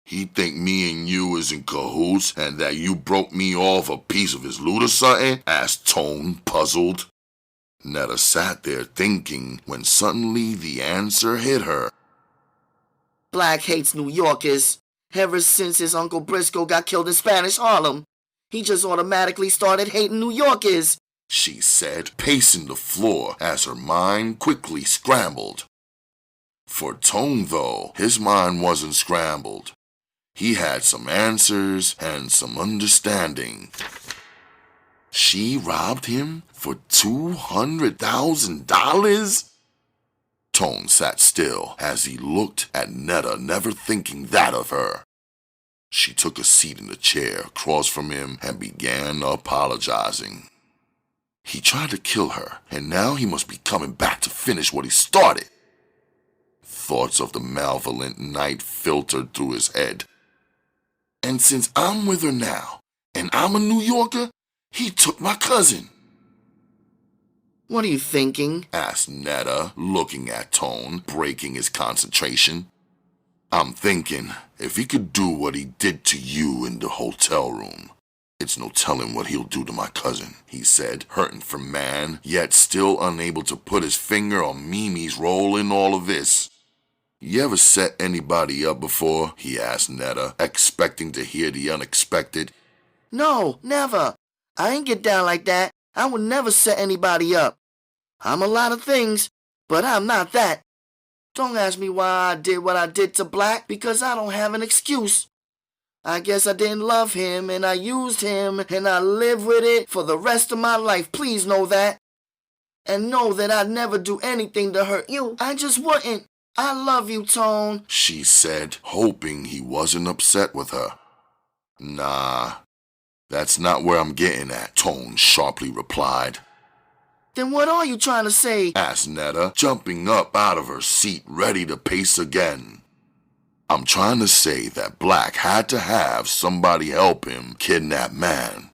He think me and you is in cahoots and that you broke me off a piece of his loot or something? Asked Tone, puzzled. Netta sat there thinking when suddenly the answer hit her. Black hates New Yorkers. Ever since his Uncle Briscoe got killed in Spanish Harlem, he just automatically started hating New Yorkers, she said, pacing the floor as her mind quickly scrambled. For Tone, though, his mind wasn't scrambled. He had some answers and some understanding. She robbed him for $200,000? Tone sat still as he looked at Netta, never thinking that of her. She took a seat in the chair across from him and began apologizing. He tried to kill her, and now he must be coming back to finish what he started. Thoughts of the malevolent night filtered through his head. And since I'm with her now, and I'm a New Yorker, he took my cousin. What are you thinking? Asked Netta, looking at Tone, breaking his concentration. I'm thinking, if he could do what he did to you in the hotel room, it's no telling what he'll do to my cousin, he said, hurting for man, yet still unable to put his finger on Mimi's role in all of this. You ever set anybody up before? He asked Netta, expecting to hear the unexpected. No, never. I ain't get down like that. I would never set anybody up. I'm a lot of things, but I'm not that. Don't ask me why I did what I did to Black, because I don't have an excuse. I guess I didn't love him, and I used him, and I live with it for the rest of my life. Please know that. And know that I'd never do anything to hurt you. I just wouldn't. I love you, Tone, she said, hoping he wasn't upset with her. Nah, that's not where I'm getting at, Tone sharply replied. Then what are you trying to say? Asked Netta, jumping up out of her seat, ready to pace again. I'm trying to say that Black had to have somebody help him kidnap Man.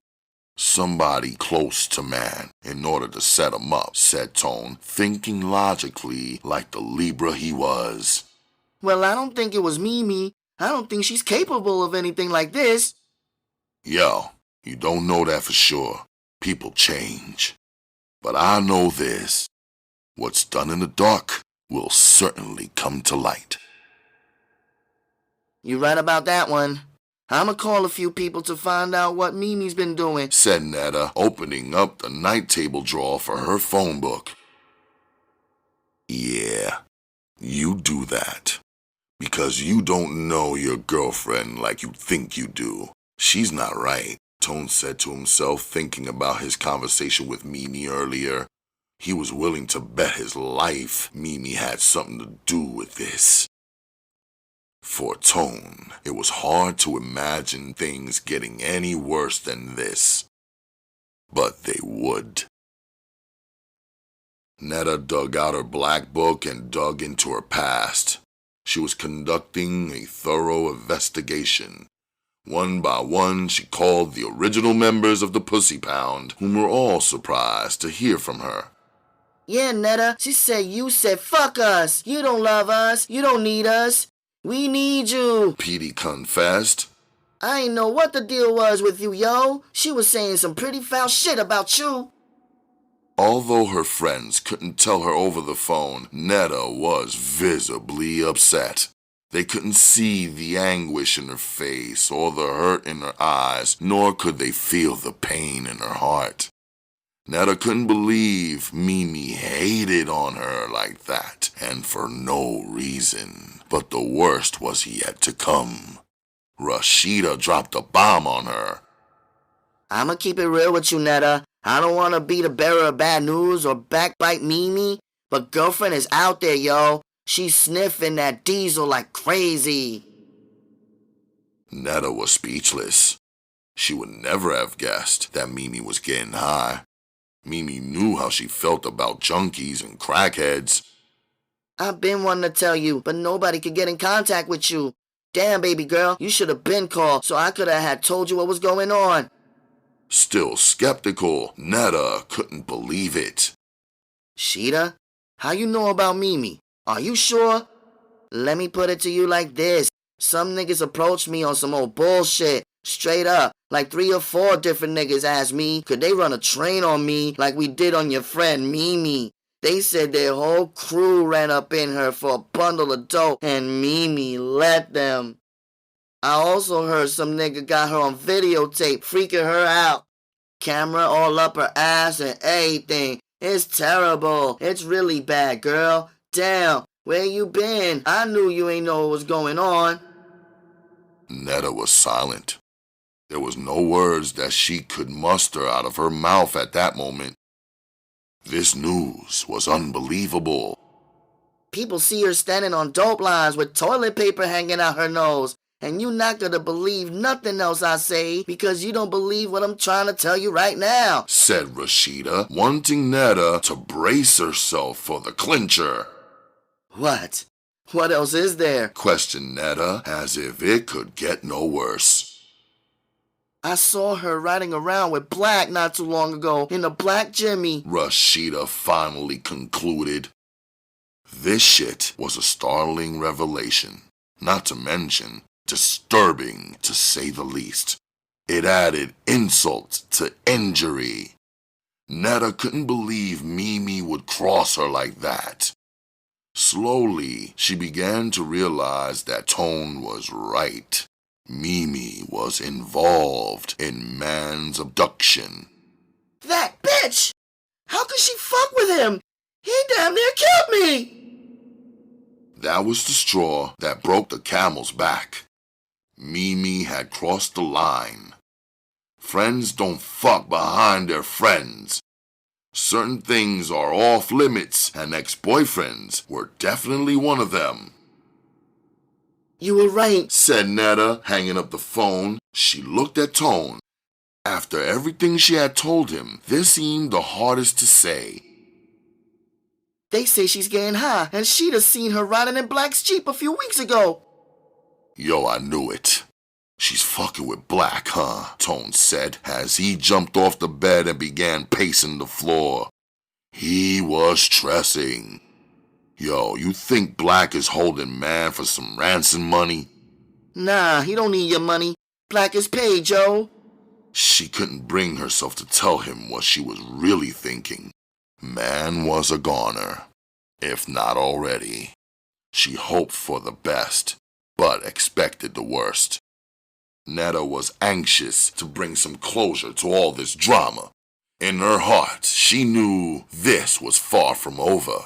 Somebody close to Man in order to set him up, said Tone, thinking logically like the Libra he was. Well, I don't think it was Mimi. I don't think she's capable of anything like this. Yo, you don't know that for sure. People change. But I know this. What's done in the dark will certainly come to light. You're right about that one. I'ma call a few people to find out what Mimi's been doing, said Netta, opening up the night table drawer for her phone book. Yeah, you do that. Because you don't know your girlfriend like you think you do. She's not right, Tone said to himself, thinking about his conversation with Mimi earlier. He was willing to bet his life Mimi had something to do with this. For Tone, it was hard to imagine things getting any worse than this. But they would. Netta dug out her black book and dug into her past. She was conducting a thorough investigation. One by one, she called the original members of the Pussy Pound, whom were all surprised to hear from her. Yeah, Netta, she said you said fuck us. You don't love us. You don't need us. We need you, Petey confessed. I ain't know what the deal was with you, yo. She was saying some pretty foul shit about you. Although her friends couldn't tell her over the phone, Netta was visibly upset. They couldn't see the anguish in her face or the hurt in her eyes, nor could they feel the pain in her heart. Netta couldn't believe Mimi hated on her like that, and for no reason. But the worst was yet to come. Rashida dropped a bomb on her. I'ma keep it real with you, Netta. I don't want to be the bearer of bad news or backbite Mimi, but girlfriend is out there, yo. She's sniffing that diesel like crazy. Netta was speechless. She would never have guessed that Mimi was getting high. Mimi knew how she felt about junkies and crackheads. I've been wanting to tell you, but nobody could get in contact with you. Damn, baby girl, you should have been called so I could have had told you what was going on. Still skeptical, Netta couldn't believe it. Sheeta, how you know about Mimi? Are you sure? Let me put it to you like this. Some niggas approached me on some old bullshit. Straight up. Like 3 or 4 different niggas asked me, could they run a train on me like we did on your friend Mimi? They said their whole crew ran up in her for a bundle of dope and Mimi let them. I also heard some nigga got her on videotape freaking her out. Camera all up her ass and everything. It's terrible. It's really bad, girl. Damn, where you been? I knew you ain't know what was going on. Netta was silent. There was no words that she could muster out of her mouth at that moment. This news was unbelievable. People see her standing on dope lines with toilet paper hanging out her nose, and you not gonna believe nothing else I say because you don't believe what I'm trying to tell you right now, said Rashida, wanting Netta to brace herself for the clincher. What? What else is there? Questioned Netta as if it could get no worse. I saw her riding around with Black not too long ago in a black Jimmy, Rashida finally concluded. This shit was a startling revelation, not to mention disturbing to say the least. It added insult to injury. Netta couldn't believe Mimi would cross her like that. Slowly, she began to realize that Tone was right. Mimi was involved in man's abduction. That bitch! How could she fuck with him? He damn near killed me! That was the straw that broke the camel's back. Mimi had crossed the line. Friends don't fuck behind their friends. Certain things are off limits, and ex-boyfriends were definitely one of them. You were right, said Netta, hanging up the phone. She looked at Tone. After everything she had told him, this seemed the hardest to say. They say she's getting high, and she'd have seen her riding in Black's Jeep a few weeks ago. Yo, I knew it. She's fucking with Black, huh? Tone said as he jumped off the bed and began pacing the floor. He was stressing. Yo, you think Black is holding man for some ransom money? Nah, he don't need your money. Black is paid, Joe. She couldn't bring herself to tell him what she was really thinking. Man was a goner, if not already. She hoped for the best, but expected the worst. Netta was anxious to bring some closure to all this drama. In her heart, she knew this was far from over.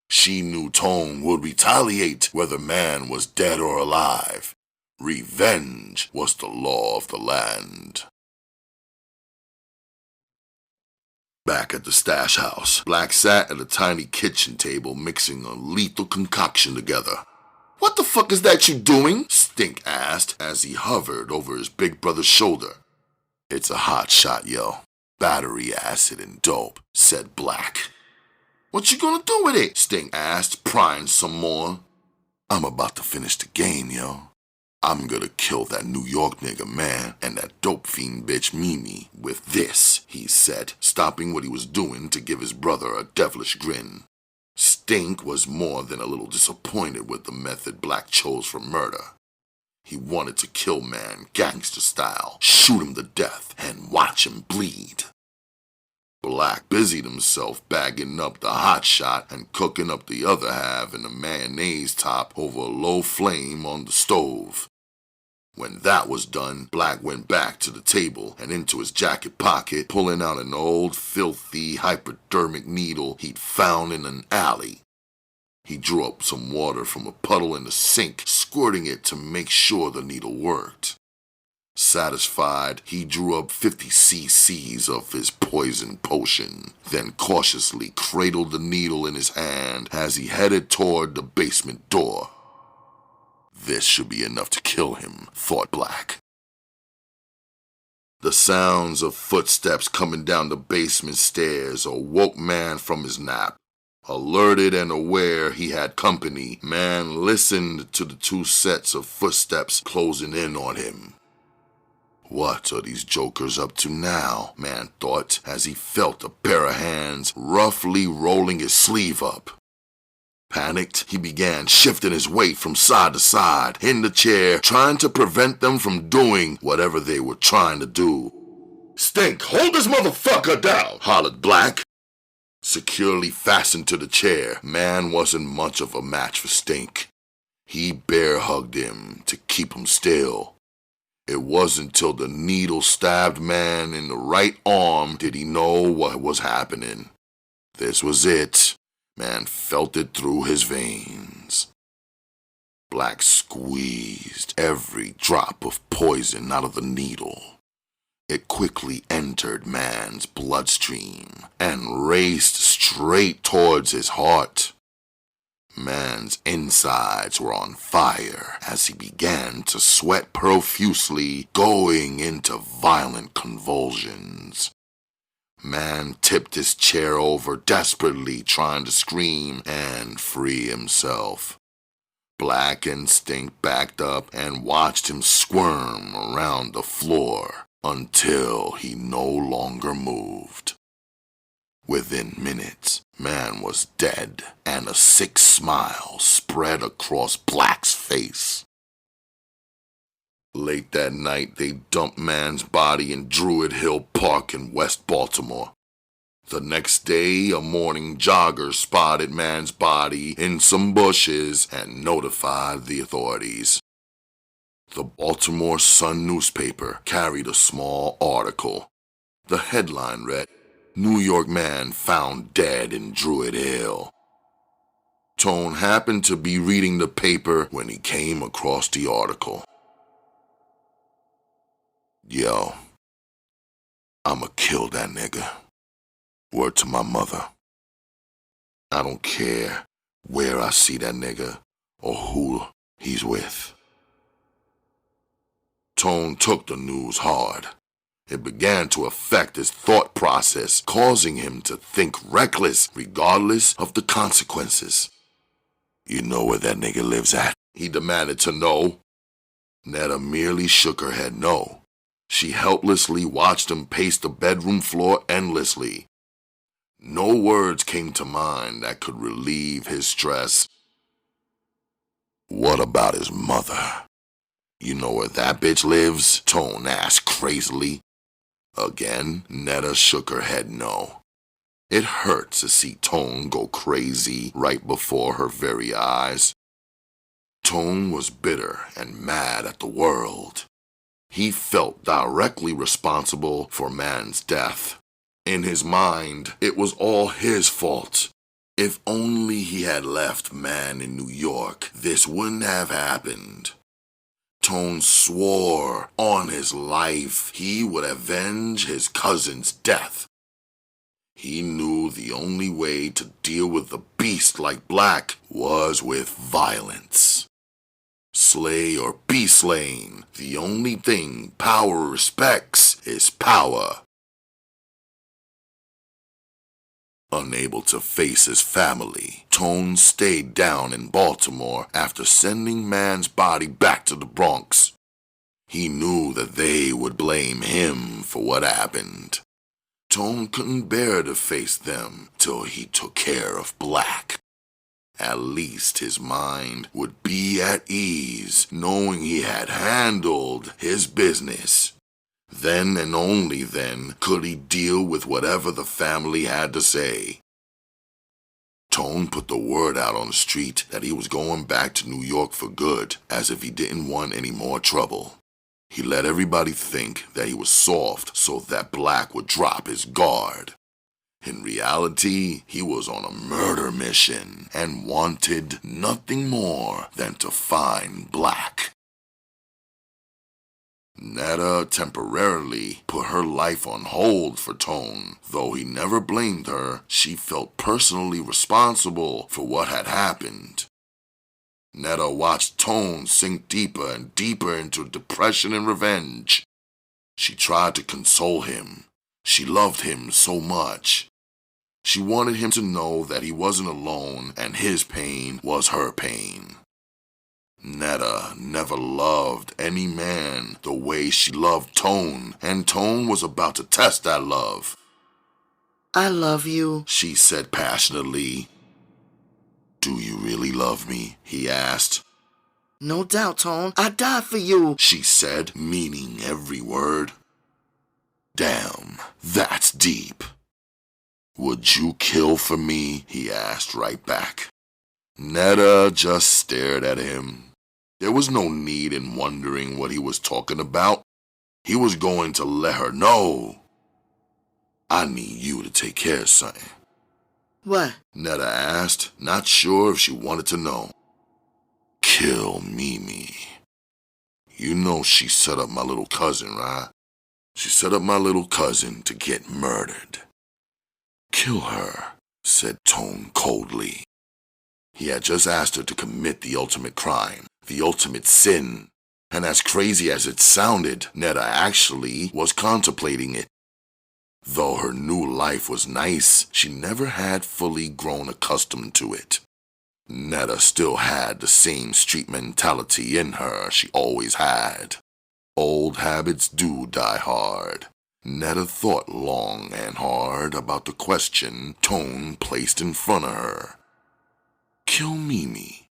She knew Tone would retaliate whether man was dead or alive. Revenge was the law of the land. Back at the stash house, Black sat at a tiny kitchen table mixing a lethal concoction together. "What the fuck is that you doing?" Stink asked as he hovered over his big brother's shoulder. "It's a hot shot, yo. Battery acid and dope," said Black. "What you gonna do with it?" Stink asked, prying some more. "I'm about to finish the game, yo. I'm gonna kill that New York nigga man and that dope fiend bitch Mimi with this," he said, stopping what he was doing to give his brother a devilish grin. Stink was more than a little disappointed with the method Black chose for murder. He wanted to kill man gangster style, shoot him to death, and watch him bleed. Black busied himself bagging up the hot shot and cooking up the other half in a mayonnaise top over a low flame on the stove. When that was done, Black went back to the table and into his jacket pocket, pulling out an old, filthy, hypodermic needle he'd found in an alley. He drew up some water from a puddle in the sink, squirting it to make sure the needle worked. Satisfied, he drew up 50 cc's of his poison potion, then cautiously cradled the needle in his hand as he headed toward the basement door. This should be enough to kill him, thought Black. The sounds of footsteps coming down the basement stairs awoke man from his nap. Alerted and aware he had company, man listened to the 2 sets of footsteps closing in on him. What are these jokers up to now, man thought as he felt a pair of hands roughly rolling his sleeve up. Panicked, he began shifting his weight from side to side in the chair, trying to prevent them from doing whatever they were trying to do. "Stink, hold this motherfucker down!" hollered Black. Securely fastened to the chair, Man wasn't much of a match for Stink. He bear hugged him to keep him still. It wasn't till the needle stabbed Man in the right arm did he know what was happening. This was it. Man felt it through his veins. Black squeezed every drop of poison out of the needle. It quickly entered Man's bloodstream and raced straight towards his heart. Man's insides were on fire as he began to sweat profusely, going into violent convulsions. Man tipped his chair over, desperately trying to scream and free himself. Black and Stink backed up and watched him squirm around the floor until he no longer moved. Within minutes, Man was dead, and a sick smile spread across Black's face. Late that night, they dumped Man's body in Druid Hill Park in West Baltimore. The next day, a morning jogger spotted Man's body in some bushes and notified the authorities. The Baltimore Sun newspaper carried a small article. The headline read, "New York Man found dead in Druid Hill." Tone happened to be reading the paper when he came across the article. "Yo, I'ma kill that nigga. Word to my mother. I don't care where I see that nigga or who he's with." Tone took the news hard. It began to affect his thought process, causing him to think reckless regardless of the consequences. "You know where that nigga lives at?" he demanded to know. Netta merely shook her head no. She helplessly watched him pace the bedroom floor endlessly. No words came to mind that could relieve his stress. "What about his mother? You know where that bitch lives?" Tone asked crazily. Again, Netta shook her head no. It hurt to see Tone go crazy right before her very eyes. Tone was bitter and mad at the world. He felt directly responsible for Man's death. In his mind, it was all his fault. If only he had left Man in New York, this wouldn't have happened. Tone swore on his life he would avenge his cousin's death. He knew the only way to deal with a beast like Black was with violence. Slay or be slain, the only thing power respects is power. Unable to face his family, Tone stayed down in Baltimore after sending Man's body back to the Bronx. He knew that they would blame him for what happened. Tone couldn't bear to face them till he took care of Black. At least his mind would be at ease knowing he had handled his business. Then and only then could he deal with whatever the family had to say. Tone put the word out on the street that he was going back to New York for good, as if he didn't want any more trouble. He let everybody think that he was soft so that Black would drop his guard. In reality, he was on a murder mission and wanted nothing more than to find Black. Netta temporarily put her life on hold for Tone. Though he never blamed her, she felt personally responsible for what had happened. Netta watched Tone sink deeper and deeper into depression and revenge. She tried to console him. She loved him so much. She wanted him to know that he wasn't alone and his pain was her pain. Netta never loved any man the way she loved Tone, and Tone was about to test that love. "I love you," she said passionately. Do you really love me? He asked. No doubt, Tone. I died for you, she said, meaning every word. Damn, that's deep. Would you kill for me? He asked right back. Netta just stared at him. There was no need in wondering what he was talking about. He was going to let her know. I need you to take care of something. What? Netta asked, not sure if she wanted to know. Kill Mimi. You know she set up my little cousin, right? She set up my little cousin to get murdered. Kill her, said Tone coldly. He had just asked her to commit the ultimate crime, the ultimate sin. And as crazy as it sounded, Netta actually was contemplating it. Though her new life was nice, she never had fully grown accustomed to it. Netta still had the same street mentality in her she always had. Old habits do die hard. Netta thought long and hard about the question Tone placed in front of her. Kill Mimi.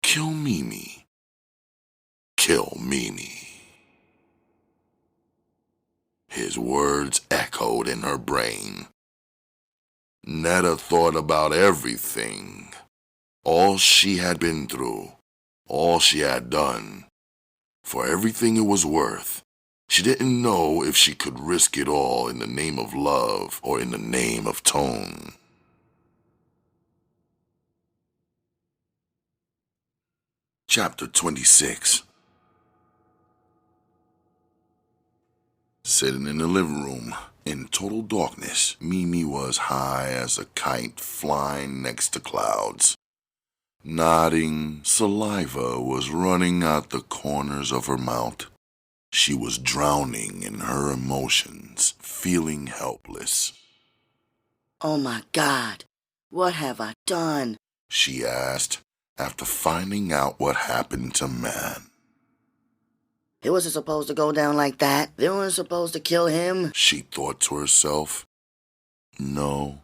Kill Mimi. Kill Mimi. His words echoed in her brain. Netta thought about everything. All she had been through. All she had done. For everything it was worth. She didn't know if she could risk it all in the name of love or in the name of Tone. Chapter 26. Sitting in the living room, in total darkness, Mimi was high as a kite flying next to clouds. Nodding, saliva was running out the corners of her mouth. She was drowning in her emotions, feeling helpless. Oh my God, what have I done? She asked, after finding out what happened to Man. It wasn't supposed to go down like that. They weren't supposed to kill him, she thought to herself. No,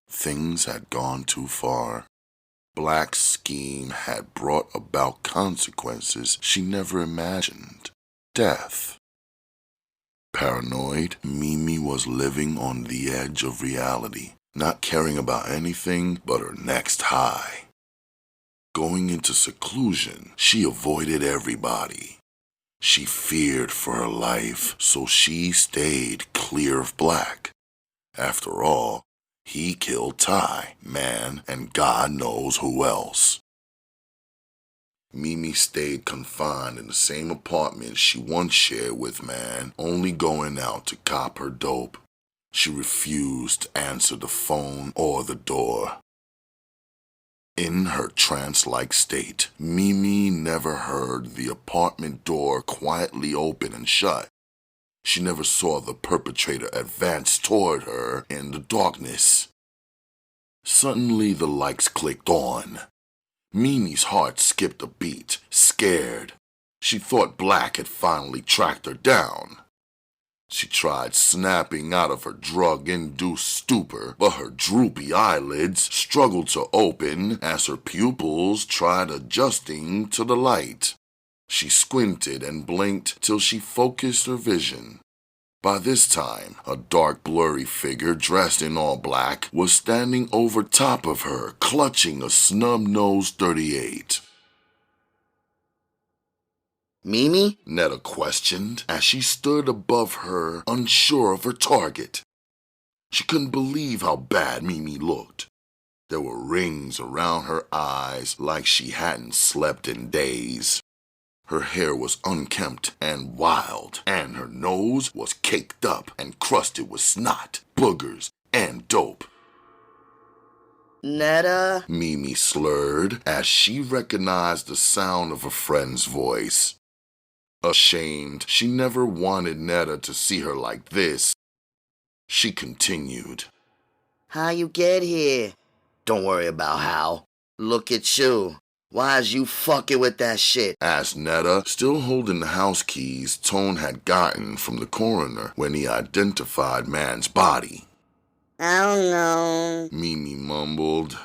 things had gone too far. Black's scheme had brought about consequences she never imagined. Death. Paranoid, Mimi was living on the edge of reality, not caring about anything but her next high. Going into seclusion, she avoided everybody. She feared for her life, so she stayed clear of Black. After all, he killed Ty, Man, and God knows who else. Mimi stayed confined in the same apartment she once shared with Man, only going out to cop her dope. She refused to answer the phone or the door. In her trance-like state, Mimi never heard the apartment door quietly open and shut. She never saw the perpetrator advance toward her in the darkness. Suddenly the lights clicked on. Mimi's heart skipped a beat, scared. She thought Black had finally tracked her down. She tried snapping out of her drug-induced stupor, but her droopy eyelids struggled to open as her pupils tried adjusting to the light. She squinted and blinked till she focused her vision. By this time, a dark, blurry figure dressed in all black was standing over top of her, clutching a snub-nosed .38. Mimi? Netta questioned as she stood above her, unsure of her target. She couldn't believe how bad Mimi looked. There were rings around her eyes like she hadn't slept in days. Her hair was unkempt and wild, and her nose was caked up and crusted with snot, boogers, and dope. Netta? Mimi slurred as she recognized the sound of a friend's voice. Ashamed, she never wanted Netta to see her like this. She continued. How you get here? Don't worry about how. Look at you. Why's you fucking with that shit? Asked Netta, still holding the house keys Tone had gotten from the coroner when he identified Man's body. I don't know, Mimi mumbled.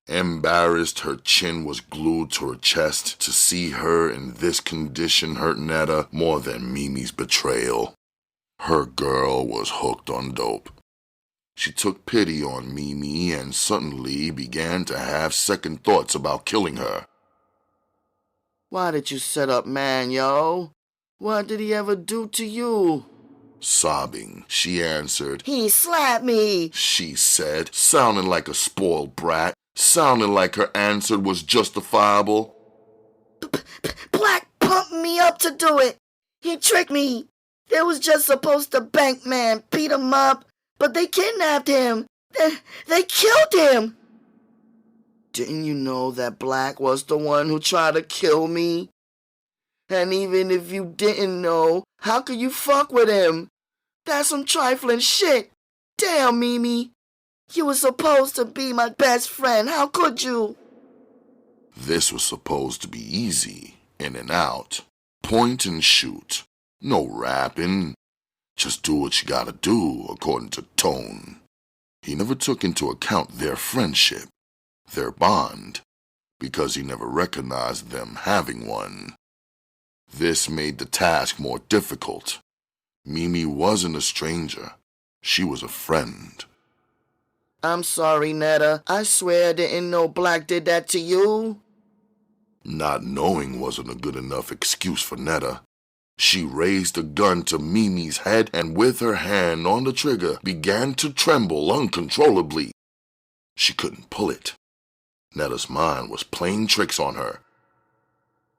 Embarrassed, her chin was glued to her chest. To see her in this condition hurt Netta more than Mimi's betrayal. Her girl was hooked on dope. She took pity on Mimi and suddenly began to have second thoughts about killing her. Why did you set up man, yo? What did he ever do to you? Sobbing, she answered, He slapped me, she said, sounding like a spoiled brat, sounding like her answer was justifiable. Black pumped me up to do it. He tricked me. They was just supposed to bank man, beat him up, but they kidnapped him. They killed him. Didn't you know that Black was the one who tried to kill me? And even if you didn't know, how could you fuck with him? That's some trifling shit. Damn, Mimi. You were supposed to be my best friend. How could you? This was supposed to be easy, in and out, point and shoot. No rapping. Just do what you gotta do, according to Tone. He never took into account their friendship, their bond, because he never recognized them having one. This made the task more difficult. Mimi wasn't a stranger. She was a friend. I'm sorry, Netta. I swear I didn't know Black did that to you. Not knowing wasn't a good enough excuse for Netta. She raised a gun to Mimi's head and with her hand on the trigger began to tremble uncontrollably. She couldn't pull it. Netta's mind was playing tricks on her.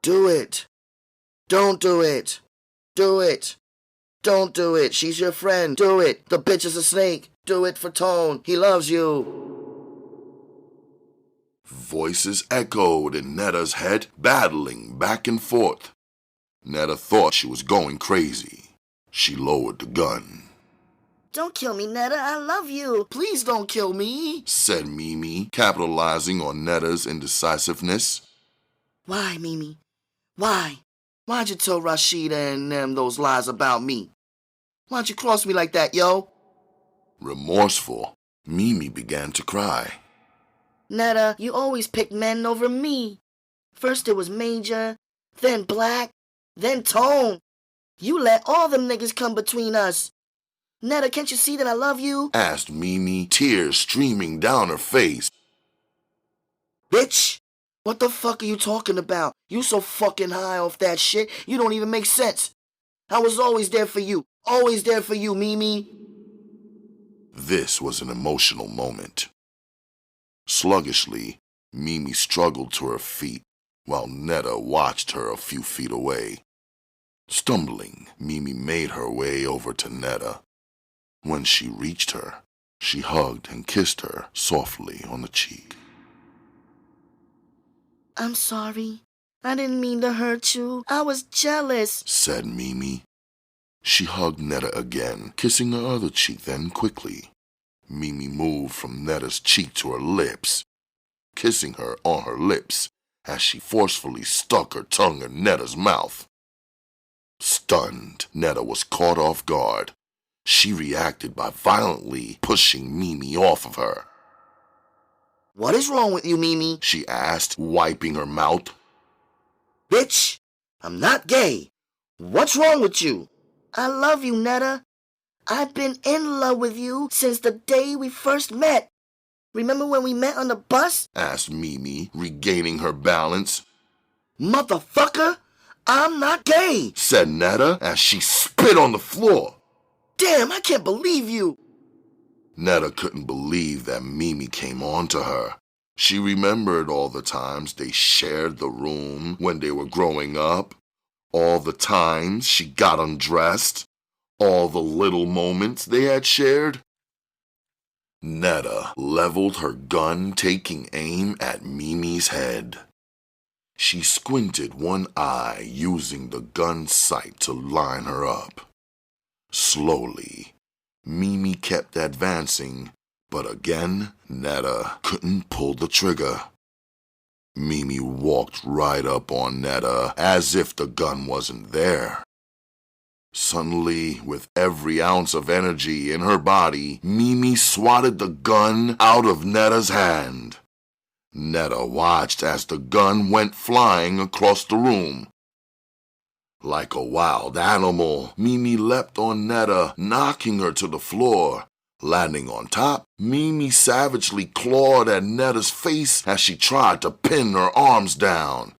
Do it. Don't do it. Do it. Don't do it. She's your friend. Do it. The bitch is a snake. Do it for Tone. He loves you. Voices echoed in Netta's head, battling back and forth. Netta thought she was going crazy. She lowered the gun. Don't kill me, Netta. I love you. Please don't kill me, said Mimi, capitalizing on Netta's indecisiveness. Why, Mimi? Why? Why'd you tell Rashida and them those lies about me? Why'd you cross me like that, yo? Remorseful, Mimi began to cry. Netta, you always picked men over me. First it was Major, then Black, then Tone. You let all them niggas come between us. Netta, can't you see that I love you? Asked Mimi, tears streaming down her face. Bitch, what the fuck are you talking about? You so fucking high off that shit, you don't even make sense. I was always there for you. Always there for you, Mimi. This was an emotional moment. Sluggishly, Mimi struggled to her feet while Netta watched her a few feet away. Stumbling, Mimi made her way over to Netta. When she reached her, she hugged and kissed her softly on the cheek. I'm sorry. I didn't mean to hurt you. I was jealous, said Mimi. She hugged Netta again, kissing her other cheek, then quickly. Mimi moved from Netta's cheek to her lips, kissing her on her lips as she forcefully stuck her tongue in Netta's mouth. Stunned, Netta was caught off guard. She reacted by violently pushing Mimi off of her. What is wrong with you, Mimi? She asked, wiping her mouth. Bitch, I'm not gay. What's wrong with you? I love you, Netta. I've been in love with you since the day we first met. Remember when we met on the bus? Asked Mimi, regaining her balance. Motherfucker, I'm not gay, said Netta as she spit on the floor. Damn, I can't believe you. Netta couldn't believe that Mimi came on to her. She remembered all the times they shared the room when they were growing up, all the times she got undressed, all the little moments they had shared. Netta leveled her gun, taking aim at Mimi's head. She squinted one eye, using the gun's sight to line her up. Slowly, Mimi kept advancing, but again, Netta couldn't pull the trigger. Mimi walked right up on Netta as if the gun wasn't there. Suddenly, with every ounce of energy in her body, Mimi swatted the gun out of Netta's hand. Netta watched as the gun went flying across the room. Like a wild animal, Mimi leapt on Netta, knocking her to the floor. Landing on top, Mimi savagely clawed at Netta's face as she tried to pin her arms down.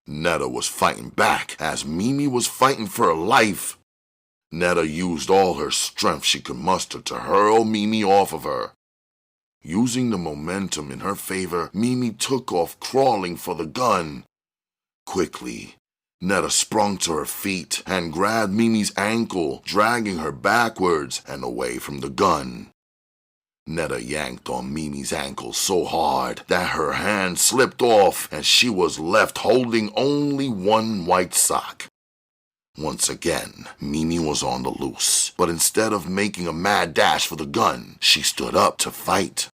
Netta was fighting back as Mimi was fighting for her life. Netta used all her strength she could muster to hurl Mimi off of her. Using the momentum in her favor, Mimi took off crawling for the gun. Quickly, Netta sprung to her feet and grabbed Mimi's ankle, dragging her backwards and away from the gun. Netta yanked on Mimi's ankle so hard that her hand slipped off and she was left holding only one white sock. Once again, Mimi was on the loose, but instead of making a mad dash for the gun, she stood up to fight.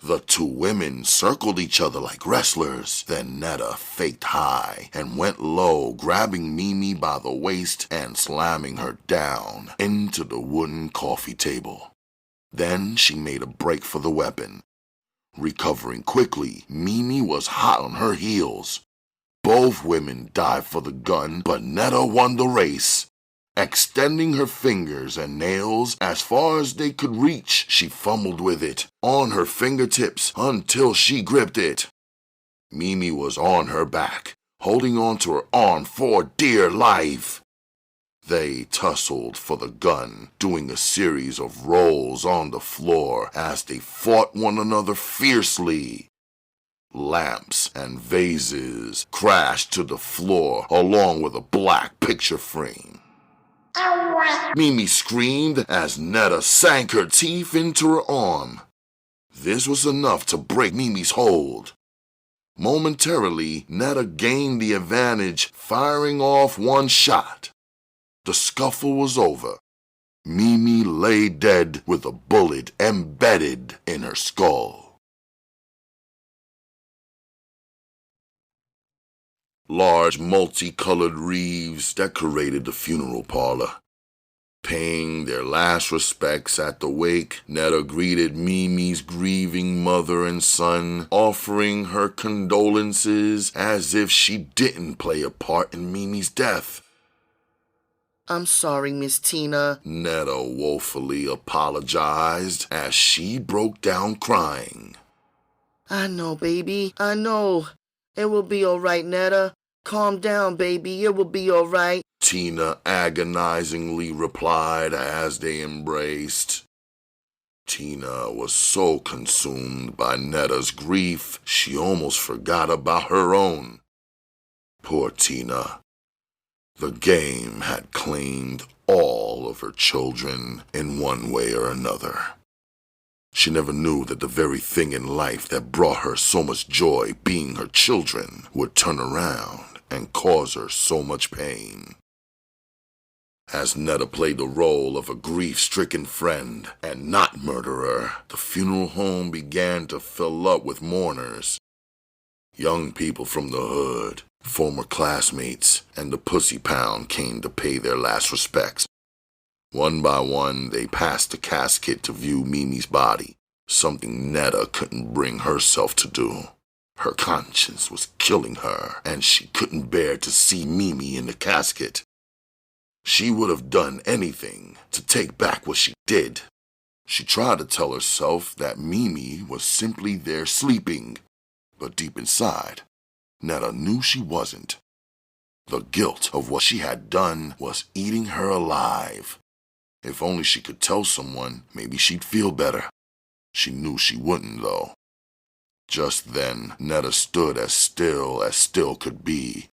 The two women circled each other like wrestlers. Then Netta faked high and went low, grabbing Mimi by the waist and slamming her down into the wooden coffee table. Then she made a break for the weapon. Recovering quickly, Mimi was hot on her heels. Both women dived for the gun, but Netta won the race. Extending her fingers and nails as far as they could reach, she fumbled with it on her fingertips until she gripped it. Mimi was on her back, holding on to her arm for dear life. They tussled for the gun, doing a series of rolls on the floor as they fought one another fiercely. Lamps and vases crashed to the floor along with a black picture frame. Mimi screamed as Netta sank her teeth into her arm. This was enough to break Mimi's hold. Momentarily, Netta gained the advantage, firing off one shot. The scuffle was over. Mimi lay dead with a bullet embedded in her skull. Large multicolored wreaths decorated the funeral parlor. Paying their last respects at the wake, Netta greeted Mimi's grieving mother and son, offering her condolences as if she didn't play a part in Mimi's death. I'm sorry, Miss Tina, Netta woefully apologized as she broke down crying. I know, baby, I know. It will be all right, Netta. Calm down, baby, it will be all right, Tina agonizingly replied as they embraced. Tina was so consumed by Netta's grief, she almost forgot about her own. Poor Tina. The game had claimed all of her children in one way or another. She never knew that the very thing in life that brought her so much joy, being her children, would turn around and cause her so much pain. As Netta played the role of a grief-stricken friend and not murderer, the funeral home began to fill up with mourners. Young people from the hood, former classmates, and the Pussy Pound came to pay their last respects. One by one, they passed the casket to view Mimi's body, something Netta couldn't bring herself to do. Her conscience was killing her, and she couldn't bear to see Mimi in the casket. She would have done anything to take back what she did. She tried to tell herself that Mimi was simply there sleeping, but deep inside, Netta knew she wasn't. The guilt of what she had done was eating her alive. If only she could tell someone, maybe she'd feel better. She knew she wouldn't, though. Just then, Netta stood as still could be.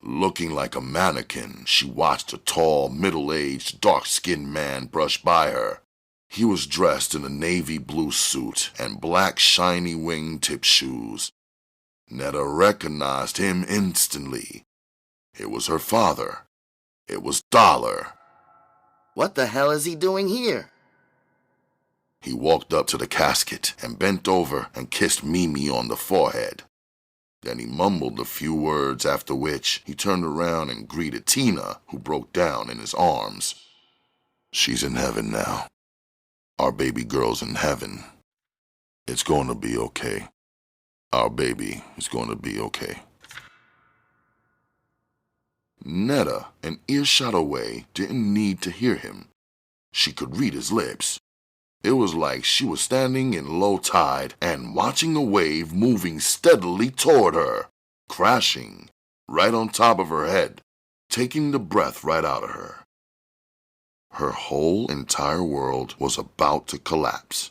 Looking like a mannequin, she watched a tall, middle-aged, dark-skinned man brush by her. He was dressed in a navy blue suit and black shiny wingtip shoes. Netta recognized him instantly. It was her father. It was Dollar. What the hell is he doing here? He walked up to the casket and bent over and kissed Mimi on the forehead. Then he mumbled a few words, after which he turned around and greeted Tina, who broke down in his arms. She's in heaven now. Our baby girl's in heaven. It's going to be okay. Our baby is going to be okay. Netta, an earshot away, didn't need to hear him. She could read his lips. It was like she was standing in low tide and watching a wave moving steadily toward her, crashing right on top of her head, taking the breath right out of her. Her whole entire world was about to collapse.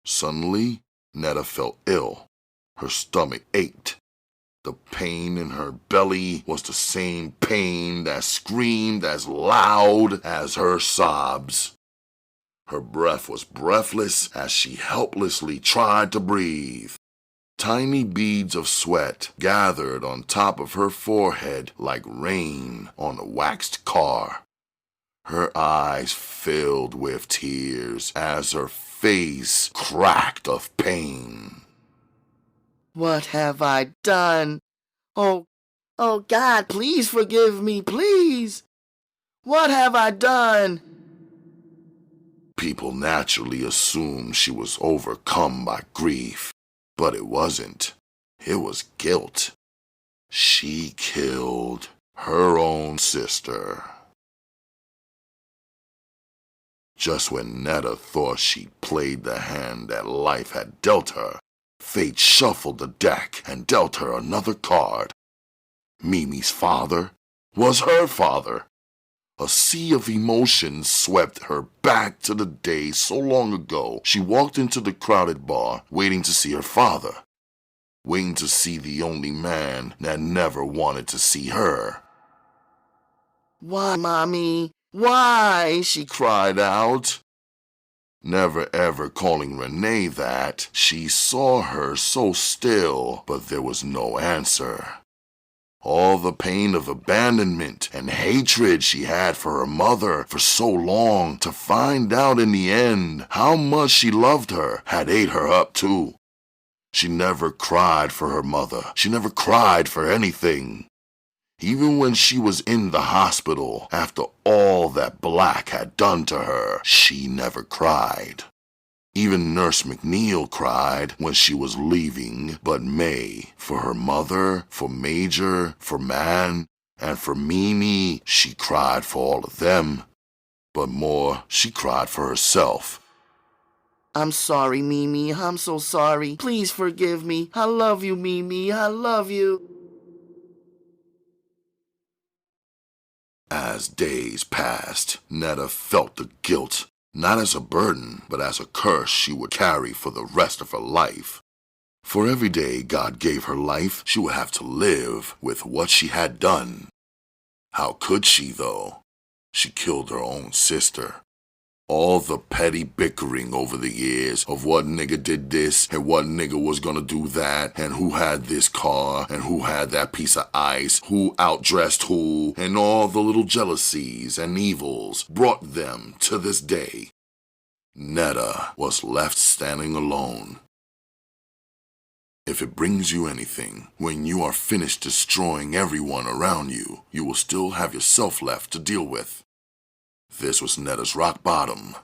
Suddenly, Netta felt ill. Her stomach ached. The pain in her belly was the same pain that screamed as loud as her sobs. Her breath was breathless as she helplessly tried to breathe. Tiny beads of sweat gathered on top of her forehead like rain on a waxed car. Her eyes filled with tears as her face cracked of pain. What have I done? Oh God, please forgive me, please. What have I done? People naturally assumed she was overcome by grief, but it wasn't. It was guilt. She killed her own sister. Just when Netta thought she'd played the hand that life had dealt her, fate shuffled the deck and dealt her another card. Mimi's father was her father. A sea of emotions swept her back to the day so long ago she walked into the crowded bar waiting to see her father, waiting to see the only man that never wanted to see her. Why, Mommy? Why? She cried out. Never ever calling Renee that, she saw her so still, but there was no answer. All the pain of abandonment and hatred she had for her mother for so long, to find out in the end how much she loved her, had ate her up too. She never cried for her mother. She never cried for anything. Even when she was in the hospital, after all that Black had done to her, she never cried. Even Nurse McNeil cried when she was leaving, but May, for her mother, for Major, for Man, and for Mimi, she cried for all of them. But more, she cried for herself. I'm sorry, Mimi. I'm so sorry. Please forgive me. I love you, Mimi. I love you. As days passed, Netta felt the guilt, not as a burden, but as a curse she would carry for the rest of her life. For every day God gave her life, she would have to live with what she had done. How could she, though? She killed her own sister. All the petty bickering over the years of what nigga did this and what nigga was gonna do that and who had this car and who had that piece of ice, who outdressed who, and all the little jealousies and evils brought them to this day. Netta was left standing alone. If it brings you anything, when you are finished destroying everyone around you, you will still have yourself left to deal with. This was Netta's rock bottom.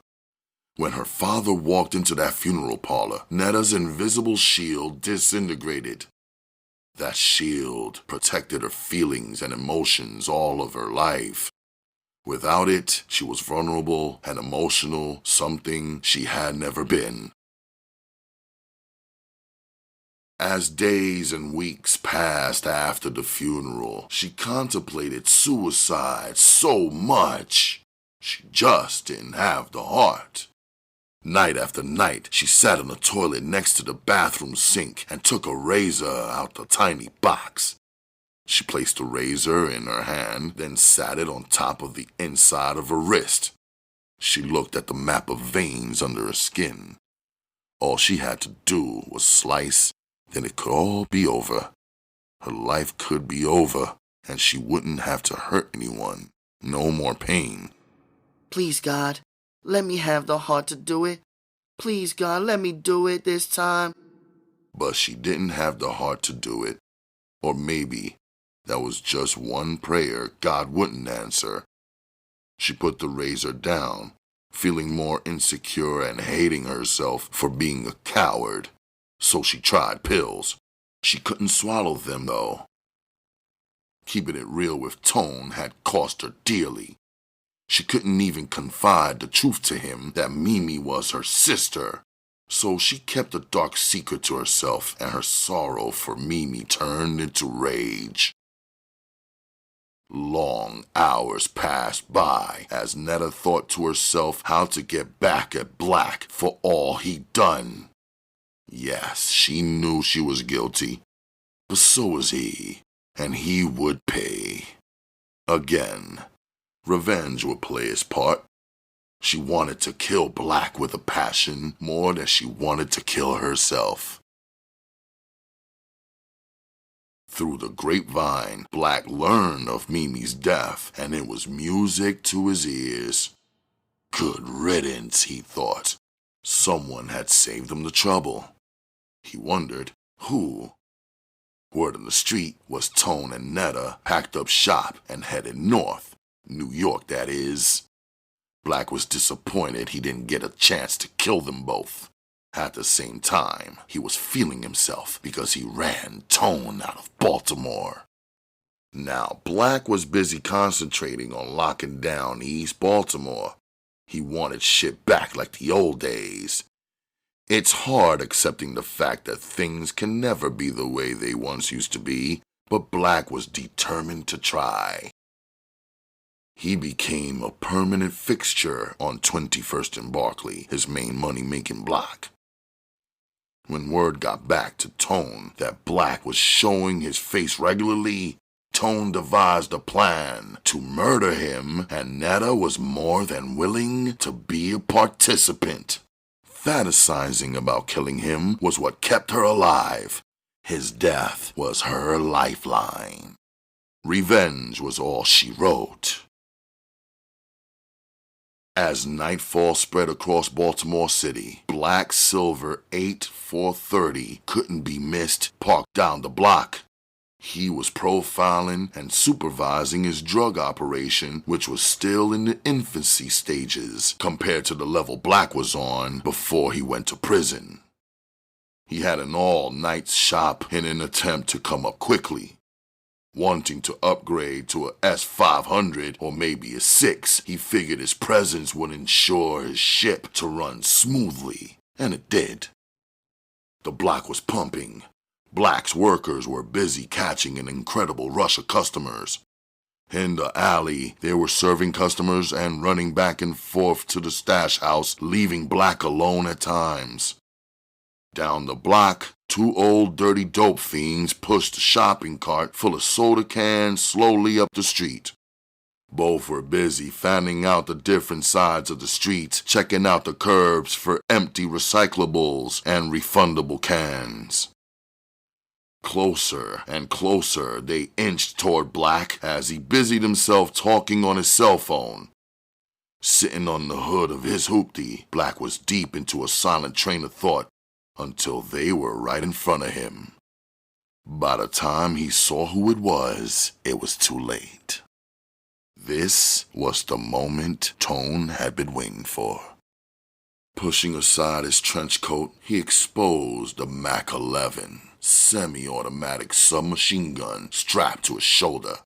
When her father walked into that funeral parlor, Netta's invisible shield disintegrated. That shield protected her feelings and emotions all of her life. Without it, she was vulnerable and emotional, something she had never been. As days and weeks passed after the funeral, she contemplated suicide so much. She just didn't have the heart. Night after night, she sat on the toilet next to the bathroom sink and took a razor out the tiny box. She placed the razor in her hand, then sat it on top of the inside of her wrist. She looked at the map of veins under her skin. All she had to do was slice, then it could all be over. Her life could be over, and she wouldn't have to hurt anyone. No more pain. Please, God, let me have the heart to do it. Please, God, let me do it this time. But she didn't have the heart to do it. Or maybe that was just one prayer God wouldn't answer. She put the razor down feeling more insecure and hating herself for being a coward. So she tried pills. She couldn't swallow them, though. Keeping it real with Tone had cost her dearly. She couldn't even confide the truth to him that Mimi was her sister. So she kept a dark secret to herself, and her sorrow for Mimi turned into rage. Long hours passed by as Netta thought to herself how to get back at Black for all he'd done. Yes, she knew she was guilty, but so was he, and he would pay. Again, revenge would play its part. She wanted to kill Black with a passion more than she wanted to kill herself. Through the grapevine, Black learned of Mimi's death, and it was music to his ears. Good riddance, he thought. Someone had saved him the trouble. He wondered who. Word on the street was Tone and Netta packed up shop and headed north. New York, that is. Black was disappointed he didn't get a chance to kill them both. At the same time, he was feeling himself because he ran Tone out of Baltimore. Now, Black was busy concentrating on locking down East Baltimore. He wanted shit back like the old days. It's hard accepting the fact that things can never be the way they once used to be, but Black was determined to try. He became a permanent fixture on 21st and Barclay, his main money-making block. When word got back to Tone that Black was showing his face regularly, Tone devised a plan to murder him, and Netta was more than willing to be a participant. Fantasizing about killing him was what kept her alive. His death was her lifeline. Revenge was all she wrote. As nightfall spread across Baltimore City, Black Silver 8430 couldn't be missed parked down the block. He was profiling and supervising his drug operation, which was still in the infancy stages compared to the level Black was on before he went to prison. He had an all-night shop in an attempt to come up quickly. Wanting to upgrade to a S500 or maybe a 6, he figured his presence would ensure his ship to run smoothly, and it did. The block was pumping. Black's workers were busy catching an incredible rush of customers. In the alley, they were serving customers and running back and forth to the stash house, leaving Black alone at times. Down the block, two old dirty dope fiends pushed a shopping cart full of soda cans slowly up the street. Both were busy fanning out the different sides of the street, checking out the curbs for empty recyclables and refundable cans. Closer and closer they inched toward Black as he busied himself talking on his cell phone. Sitting on the hood of his hoopty, Black was deep into a silent train of thought until they were right in front of him. By the time he saw who it was too late. This was the moment Tone had been waiting for. Pushing aside his trench coat, he exposed a Mac 11 semi-automatic submachine gun strapped to his shoulder.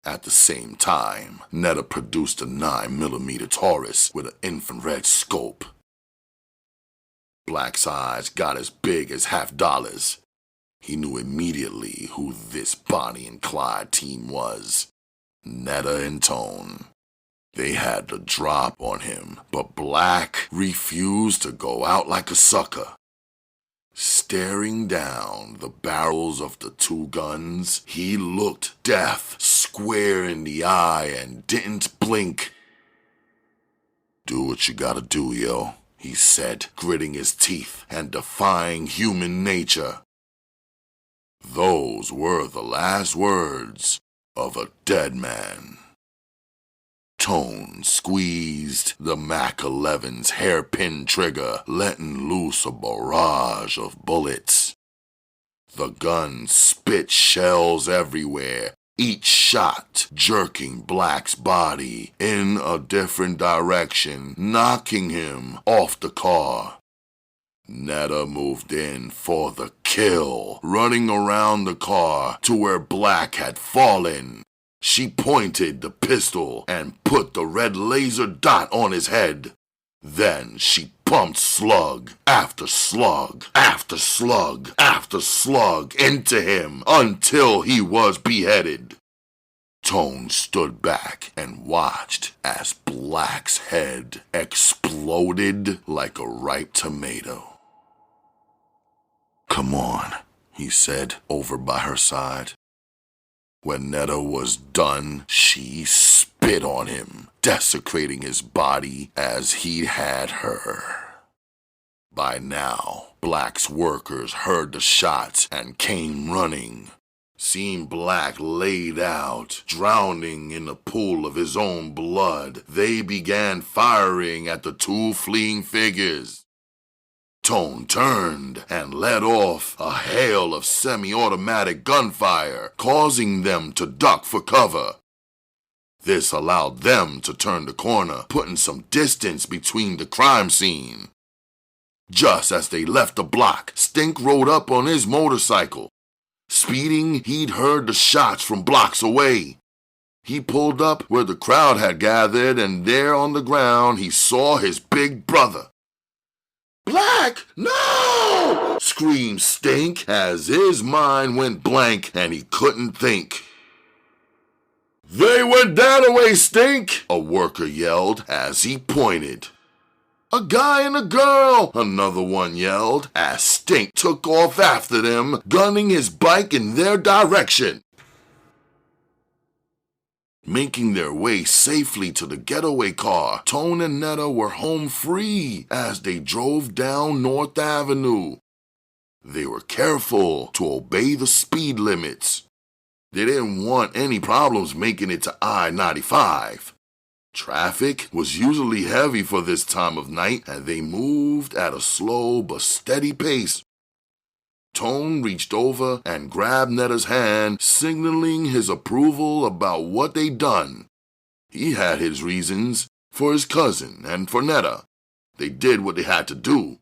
At the same time, Netta produced a 9mm Taurus with an infrared scope. Black's eyes got as big as $50. He knew immediately who this Bonnie and Clyde team was. Netta and Tone. They had the drop on him, but Black refused to go out like a sucker. Staring down the barrels of the two guns, he looked death square in the eye and didn't blink. "Do what you gotta do, yo," he said, gritting his teeth and defying human nature. Those were the last words of a dead man. Tone squeezed the Mac 11's hairpin trigger, letting loose a barrage of bullets. The gun spit shells everywhere, each shot jerking Black's body in a different direction, knocking him off the car. Netta moved in for the kill, running around the car to where Black had fallen. She pointed the pistol and put the red laser dot on his head. Then she pumped slug after slug after slug after slug into him until he was beheaded. Tone stood back and watched as Black's head exploded like a ripe tomato. "Come on," he said over by her side. When Netta was done, she spit on him, desecrating his body as he had her. By now, Black's workers heard the shots and came running. Seeing Black laid out, drowning in a pool of his own blood, they began firing at the two fleeing figures. Tone turned and let off a hail of semi-automatic gunfire, causing them to duck for cover. This allowed them to turn the corner, putting some distance between the crime scene. Just as they left the block, Stink rode up on his motorcycle. Speeding, he'd heard the shots from blocks away. He pulled up where the crowd had gathered, and there on the ground he saw his big brother. "Black, no!" screamed Stink as his mind went blank and he couldn't think. "They went that way, Stink!" a worker yelled as he pointed. "A guy and a girl!" another one yelled as Stink took off after them, gunning his bike in their direction. Making their way safely to the getaway car, Tone and Netta were home free as they drove down North Avenue. They were careful to obey the speed limits. They didn't want any problems making it to I-95. Traffic was usually heavy for this time of night, and they moved at a slow but steady pace. Tone reached over and grabbed Netta's hand, signaling his approval about what they'd done. He had his reasons for his cousin and for Netta. They did what they had to do.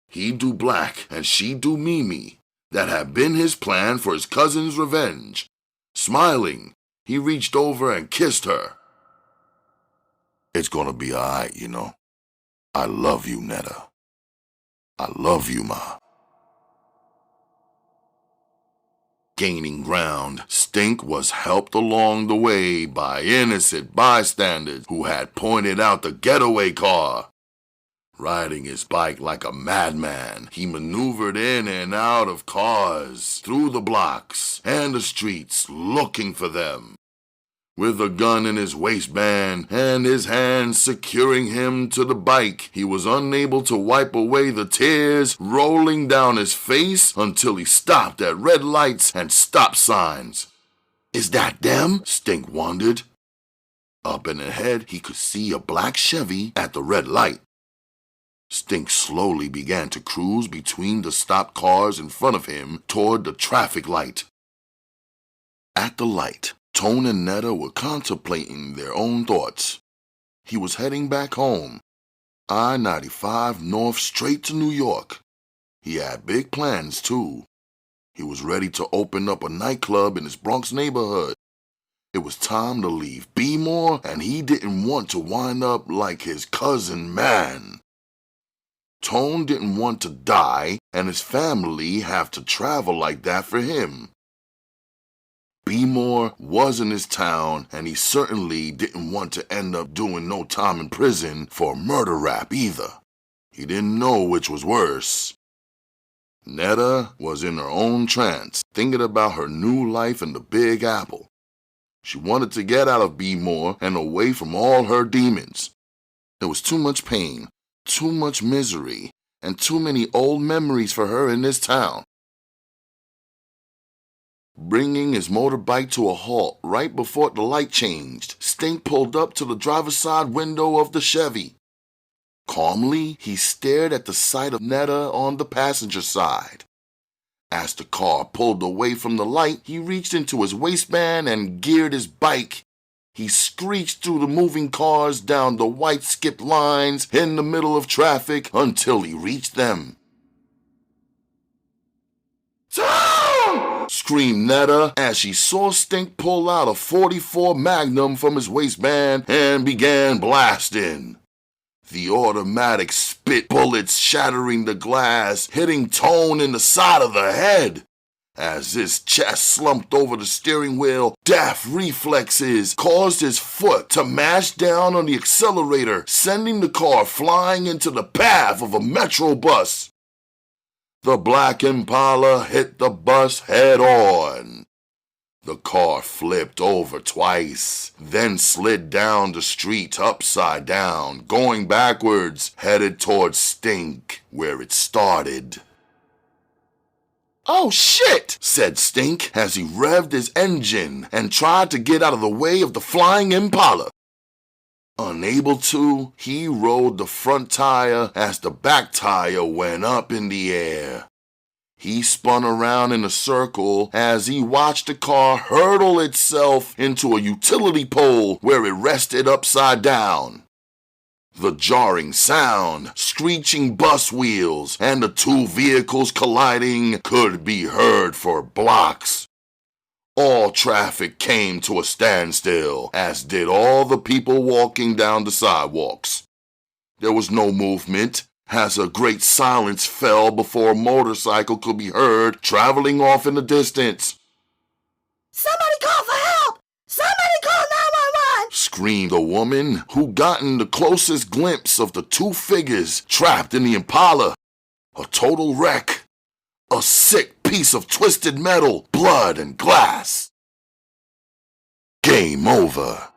He'd do Black and she'd do Mimi. That had been his plan for his cousin's revenge. Smiling, he reached over and kissed her. "It's gonna be alright, you know. I love you, Netta. I love you, Ma." Gaining ground, Stink was helped along the way by innocent bystanders who had pointed out the getaway car. Riding his bike like a madman, he maneuvered in and out of cars, through the blocks and the streets, looking for them. With a gun in his waistband and his hands securing him to the bike, he was unable to wipe away the tears rolling down his face until he stopped at red lights and stop signs. "Is that them?" Stink wondered. Up and ahead, he could see a black Chevy at the red light. Stink slowly began to cruise between the stopped cars in front of him toward the traffic light. At the light, Tone and Netta were contemplating their own thoughts. He was heading back home, I-95 north straight to New York. He had big plans, too. He was ready to open up a nightclub in his Bronx neighborhood. It was time to leave B-More, and he didn't want to wind up like his cousin Man. Tone didn't want to die and his family have to travel like that for him. B-More wasn't his town, and he certainly didn't want to end up doing no time in prison for a murder rap either. He didn't know which was worse. Netta was in her own trance, thinking about her new life in the Big Apple. She wanted to get out of B-More and away from all her demons. There was too much pain, too much misery, and too many old memories for her in this town. Bringing his motorbike to a halt right before the light changed, Stink pulled up to the driver's side window of the Chevy. Calmly, he stared at the sight of Netta on the passenger side. As the car pulled away from the light, he reached into his waistband and geared his bike. He screeched through the moving cars down the white skipped lines in the middle of traffic until he reached them. "Tom!" screamed Netta as she saw Stink pull out a .44 Magnum from his waistband and began blasting. The automatic spit bullets shattering the glass, hitting Tone in the side of the head. As his chest slumped over the steering wheel, daft reflexes caused his foot to mash down on the accelerator, sending the car flying into the path of a metro bus. The black Impala hit the bus head on. The car flipped over twice, then slid down the street upside down, going backwards, headed towards Stink, where it started. "Oh shit!" said Stink as he revved his engine and tried to get out of the way of the flying Impala. Unable to, he rolled the front tire as the back tire went up in the air. He spun around in a circle as he watched the car hurtle itself into a utility pole where it rested upside down. The jarring sound, screeching bus wheels, and the two vehicles colliding could be heard for blocks. All traffic came to a standstill, as did all the people walking down the sidewalks. There was no movement, as a great silence fell before a motorcycle could be heard traveling off in the distance. "Somebody call for help! Somebody call 911!" screamed a woman who gotten the closest glimpse of the two figures trapped in the Impala. A total wreck. A sick piece of twisted metal, blood, and glass. Game over.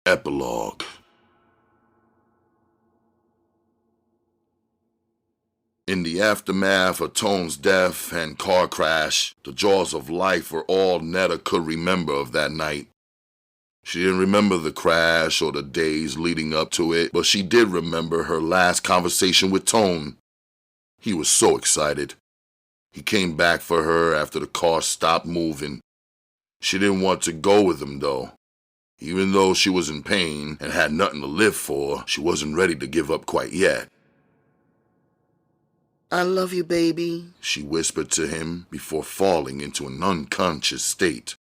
Epilogue. In the aftermath of Tone's death and car crash, the jaws of life were all Netta could remember of that night. She didn't remember the crash or the days leading up to it, but she did remember her last conversation with Tone. He was so excited. He came back for her after the car stopped moving. She didn't want to go with him, though. Even though she was in pain and had nothing to live for, she wasn't ready to give up quite yet. "I love you, baby," she whispered to him before falling into an unconscious state.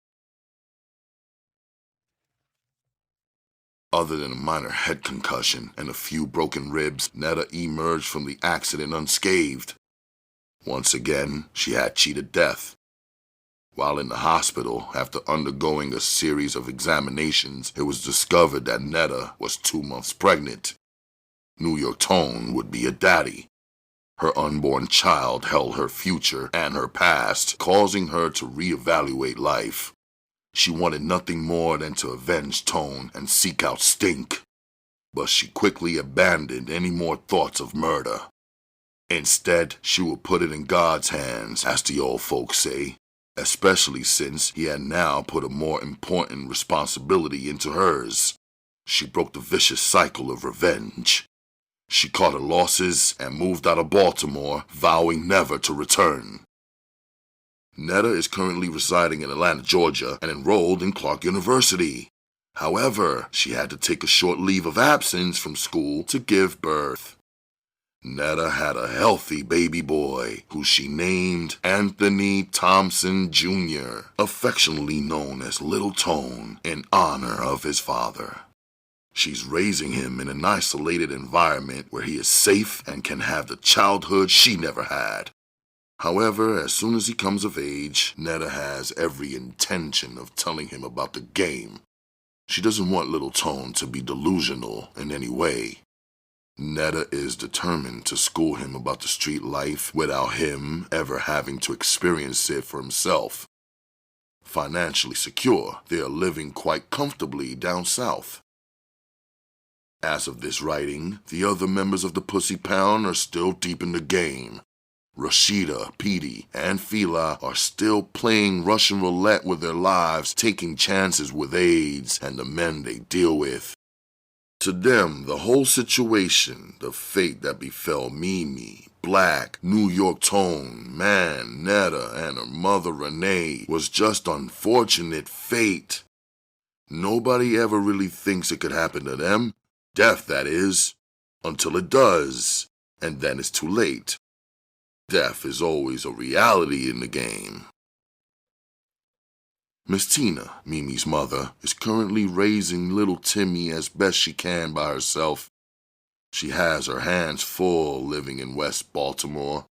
Other than a minor head concussion and a few broken ribs, Netta emerged from the accident unscathed. Once again, she had cheated death. While in the hospital, after undergoing a series of examinations, it was discovered that Netta was 2 months pregnant. New York Tone would be a daddy. Her unborn child held her future and her past, causing her to reevaluate life. She wanted nothing more than to avenge Tone and seek out Stink, but she quickly abandoned any more thoughts of murder. Instead, she would put it in God's hands, as the old folks say, especially since he had now put a more important responsibility into hers. She broke the vicious cycle of revenge. She caught her losses and moved out of Baltimore, vowing never to return. Netta is currently residing in Atlanta, Georgia, and enrolled in Clark University. However, she had to take a short leave of absence from school to give birth. Netta had a healthy baby boy, who she named Anthony Thompson Jr., affectionately known as Little Tone, in honor of his father. She's raising him in an isolated environment where he is safe and can have the childhood she never had. However, as soon as he comes of age, Netta has every intention of telling him about the game. She doesn't want Little Tone to be delusional in any way. Netta is determined to school him about the street life without him ever having to experience it for himself. Financially secure, they are living quite comfortably down south. As of this writing, the other members of the Pussy Pound are still deep in the game. Rashida, Petey, and Fila are still playing Russian roulette with their lives, taking chances with AIDS and the men they deal with. To them, the whole situation, the fate that befell Mimi, Black, New York Tone, Man, Netta, and her mother Renee was just unfortunate fate. Nobody ever really thinks it could happen to them, death that is, until it does, and then it's too late. Death is always a reality in the game. Miss Tina, Mimi's mother, is currently raising little Timmy as best she can by herself. She has her hands full living in West Baltimore.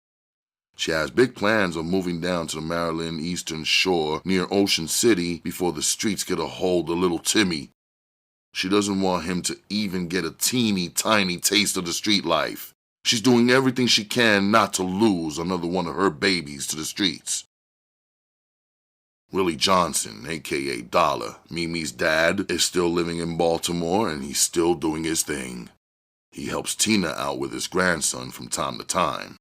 She has big plans of moving down to the Maryland Eastern Shore near Ocean City before the streets get a hold of little Timmy. She doesn't want him to even get a teeny tiny taste of the street life. She's doing everything she can not to lose another one of her babies to the streets. Willie Johnson, a.k.a. Dollar, Mimi's dad, is still living in Baltimore and he's still doing his thing. He helps Tina out with his grandson from time to time.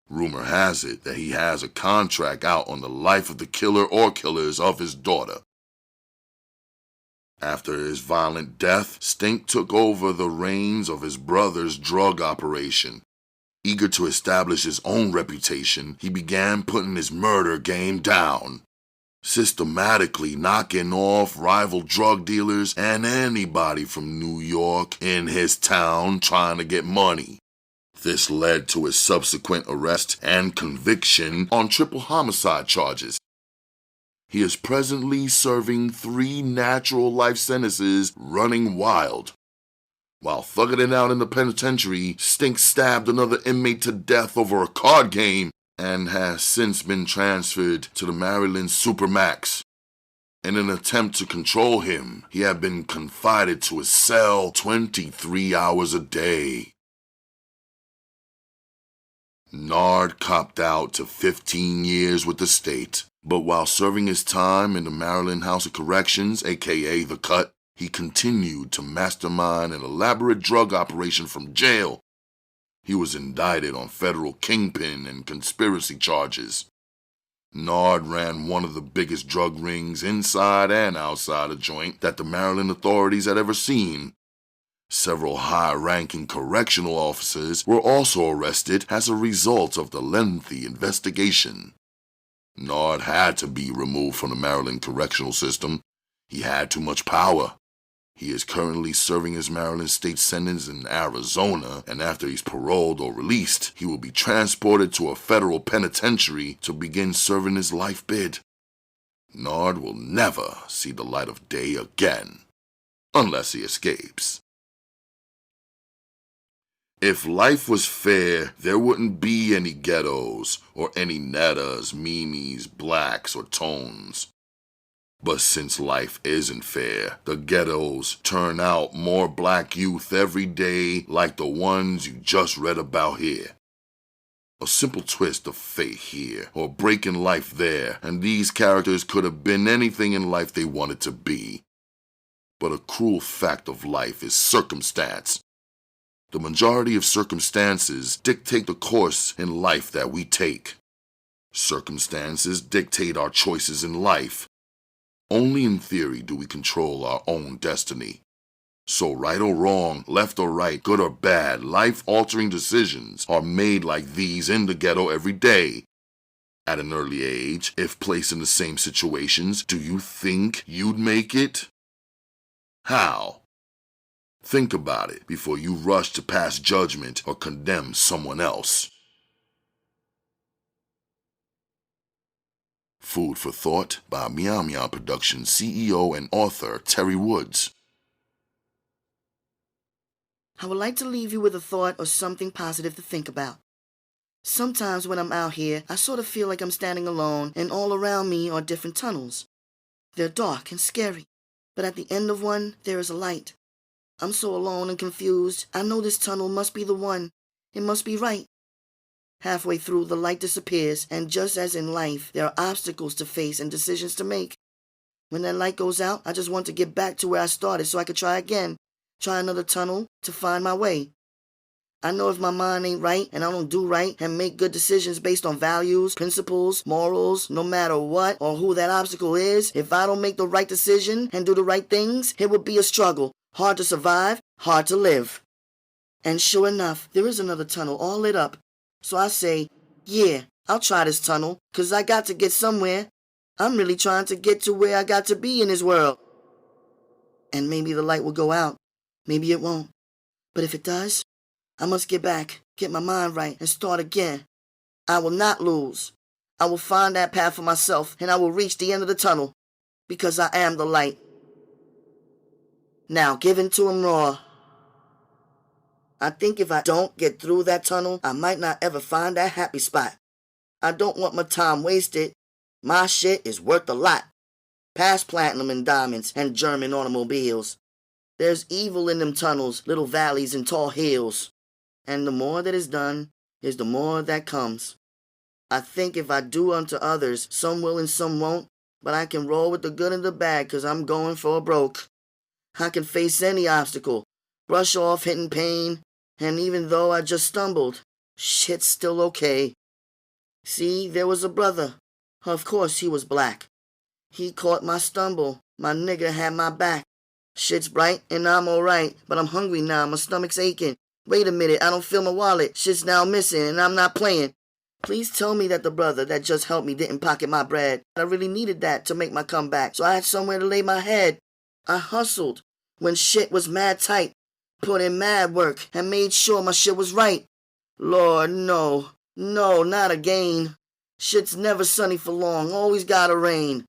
Rumor has it that he has a contract out on the life of the killer or killers of his daughter. After his violent death, Stink took over the reins of his brother's drug operation. Eager to establish his own reputation, he began putting his murder game down, systematically knocking off rival drug dealers and anybody from New York in his town trying to get money. This led to his subsequent arrest and conviction on triple homicide charges. He is presently serving 3 natural life sentences running wild. While thugging it out in the penitentiary, Stink stabbed another inmate to death over a card game and has since been transferred to the Maryland Supermax. In an attempt to control him, he had been confined to his cell 23 hours a day. Nard copped out to 15 years with the state, but while serving his time in the Maryland House of Corrections, aka The Cut, he continued to mastermind an elaborate drug operation from jail. He was indicted on federal kingpin and conspiracy charges. Nard ran one of the biggest drug rings inside and outside a joint that the Maryland authorities had ever seen. Several high-ranking correctional officers were also arrested as a result of the lengthy investigation. Nard had to be removed from the Maryland correctional system. He had too much power. He is currently serving his Maryland state sentence in Arizona, and after he's paroled or released, he will be transported to a federal penitentiary to begin serving his life bid. Nard will never see the light of day again, unless he escapes. If life was fair, there wouldn't be any ghettos, or any Nettas, Mimis, Blacks, or Tones. But since life isn't fair, the ghettos turn out more black youth every day like the ones you just read about here. A simple twist of fate here, or break in life there, and these characters could have been anything in life they wanted to be. But a cruel fact of life is circumstance. The majority of circumstances dictate the course in life that we take. Circumstances dictate our choices in life. Only in theory do we control our own destiny. So right or wrong, left or right, good or bad, life-altering decisions are made like these in the ghetto every day. At an early age, if placed in the same situations, do you think you'd make it? How? Think about it before you rush to pass judgment or condemn someone else. Food for Thought by Meow Meow Productions CEO and author Terry Woods. I would like to leave you with a thought or something positive to think about. Sometimes when I'm out here, I sort of feel like I'm standing alone and all around me are different tunnels. They're dark and scary, but at the end of one, there is a light. I'm so alone and confused, I know this tunnel must be the one. It must be right. Halfway through, the light disappears, and just as in life, there are obstacles to face and decisions to make. When that light goes out, I just want to get back to where I started so I could try again. Try another tunnel to find my way. I know if my mind ain't right and I don't do right and make good decisions based on values, principles, morals, no matter what or who that obstacle is, if I don't make the right decision and do the right things, it would be a struggle, hard to survive, hard to live. And sure enough, there is another tunnel all lit up. So I say, yeah, I'll try this tunnel, 'cause I got to get somewhere. I'm really trying to get to where I got to be in this world. And maybe the light will go out. Maybe it won't. But if it does, I must get back, get my mind right, and start again. I will not lose. I will find that path for myself, and I will reach the end of the tunnel, because I am the light. Now give in to him raw. I think if I don't get through that tunnel, I might not ever find that happy spot. I don't want my time wasted. My shit is worth a lot. Past platinum and diamonds and German automobiles. There's evil in them tunnels, little valleys and tall hills. And the more that is done is the more that comes. I think if I do unto others, some will and some won't, but I can roll with the good and the bad 'cause I'm going for broke. I can face any obstacle, brush off hitting pain, and even though I just stumbled, shit's still okay. See, there was a brother. Of course he was black. He caught my stumble. My nigga had my back. Shit's bright and I'm alright, but I'm hungry now, my stomach's aching. Wait a minute, I don't feel my wallet. Shit's now missing and I'm not playing. Please tell me that the brother that just helped me didn't pocket my bread. I really needed that to make my comeback, so I had somewhere to lay my head. I hustled when shit was mad tight, put in mad work, and made sure my shit was right. Lord, no, not again. Shit's never sunny for long, always gotta rain.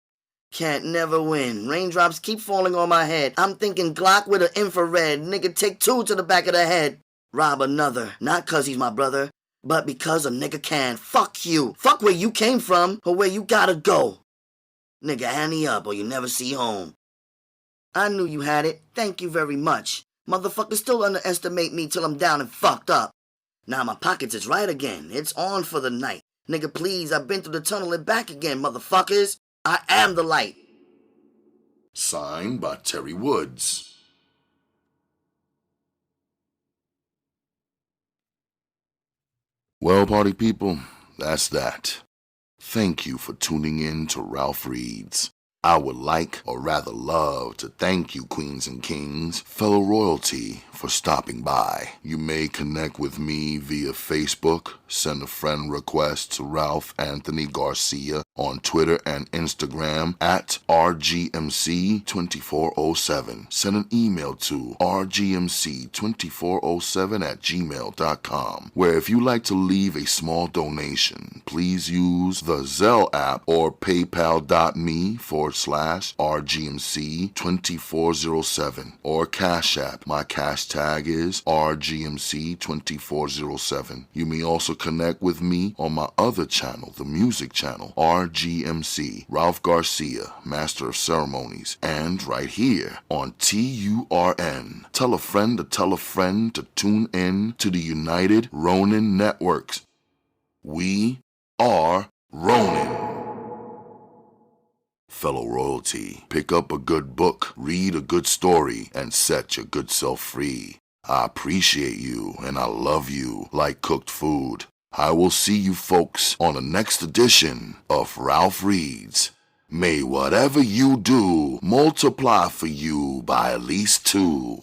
Can't never win. Raindrops keep falling on my head. I'm thinking Glock with an infrared. Nigga, take 2 to the back of the head. Rob another. Not 'cause he's my brother, but because a nigga can. Fuck you. Fuck where you came from or where you gotta go. Nigga, ante up or you never see home. I knew you had it. Thank you very much. Motherfuckers still underestimate me till I'm down and fucked up. Now my pockets is right again. It's on for the night. Nigga, please, I've been through the tunnel and back again, motherfuckers. I am the light. Signed by Terry Woods. Well, party people, that's that. Thank you for tuning in to Ralph Reads. I would like, or rather love, to thank you, queens and kings, fellow royalty, for stopping by. You may connect with me via Facebook, send a friend request to Ralph Anthony Garcia on Twitter and Instagram at RGMC2407. Send an email to rgmc2407@gmail.com, where if you like to leave a small donation, please use the Zelle app or paypal.me/RGMC2407 or Cash App. My cash tag is RGMC2407. You may also connect with me on my other channel, the music channel, RGMC, Ralph Garcia, Master of Ceremonies, and right here on TURN. Tell a friend to tune in to the United Ronin Networks. We are Ronin. Fellow royalty, pick up a good book, read a good story, and set your good self free. I appreciate you and I love you like cooked food. I will see you folks on the next edition of Ralph Reads. May whatever you do multiply for you by at least 2.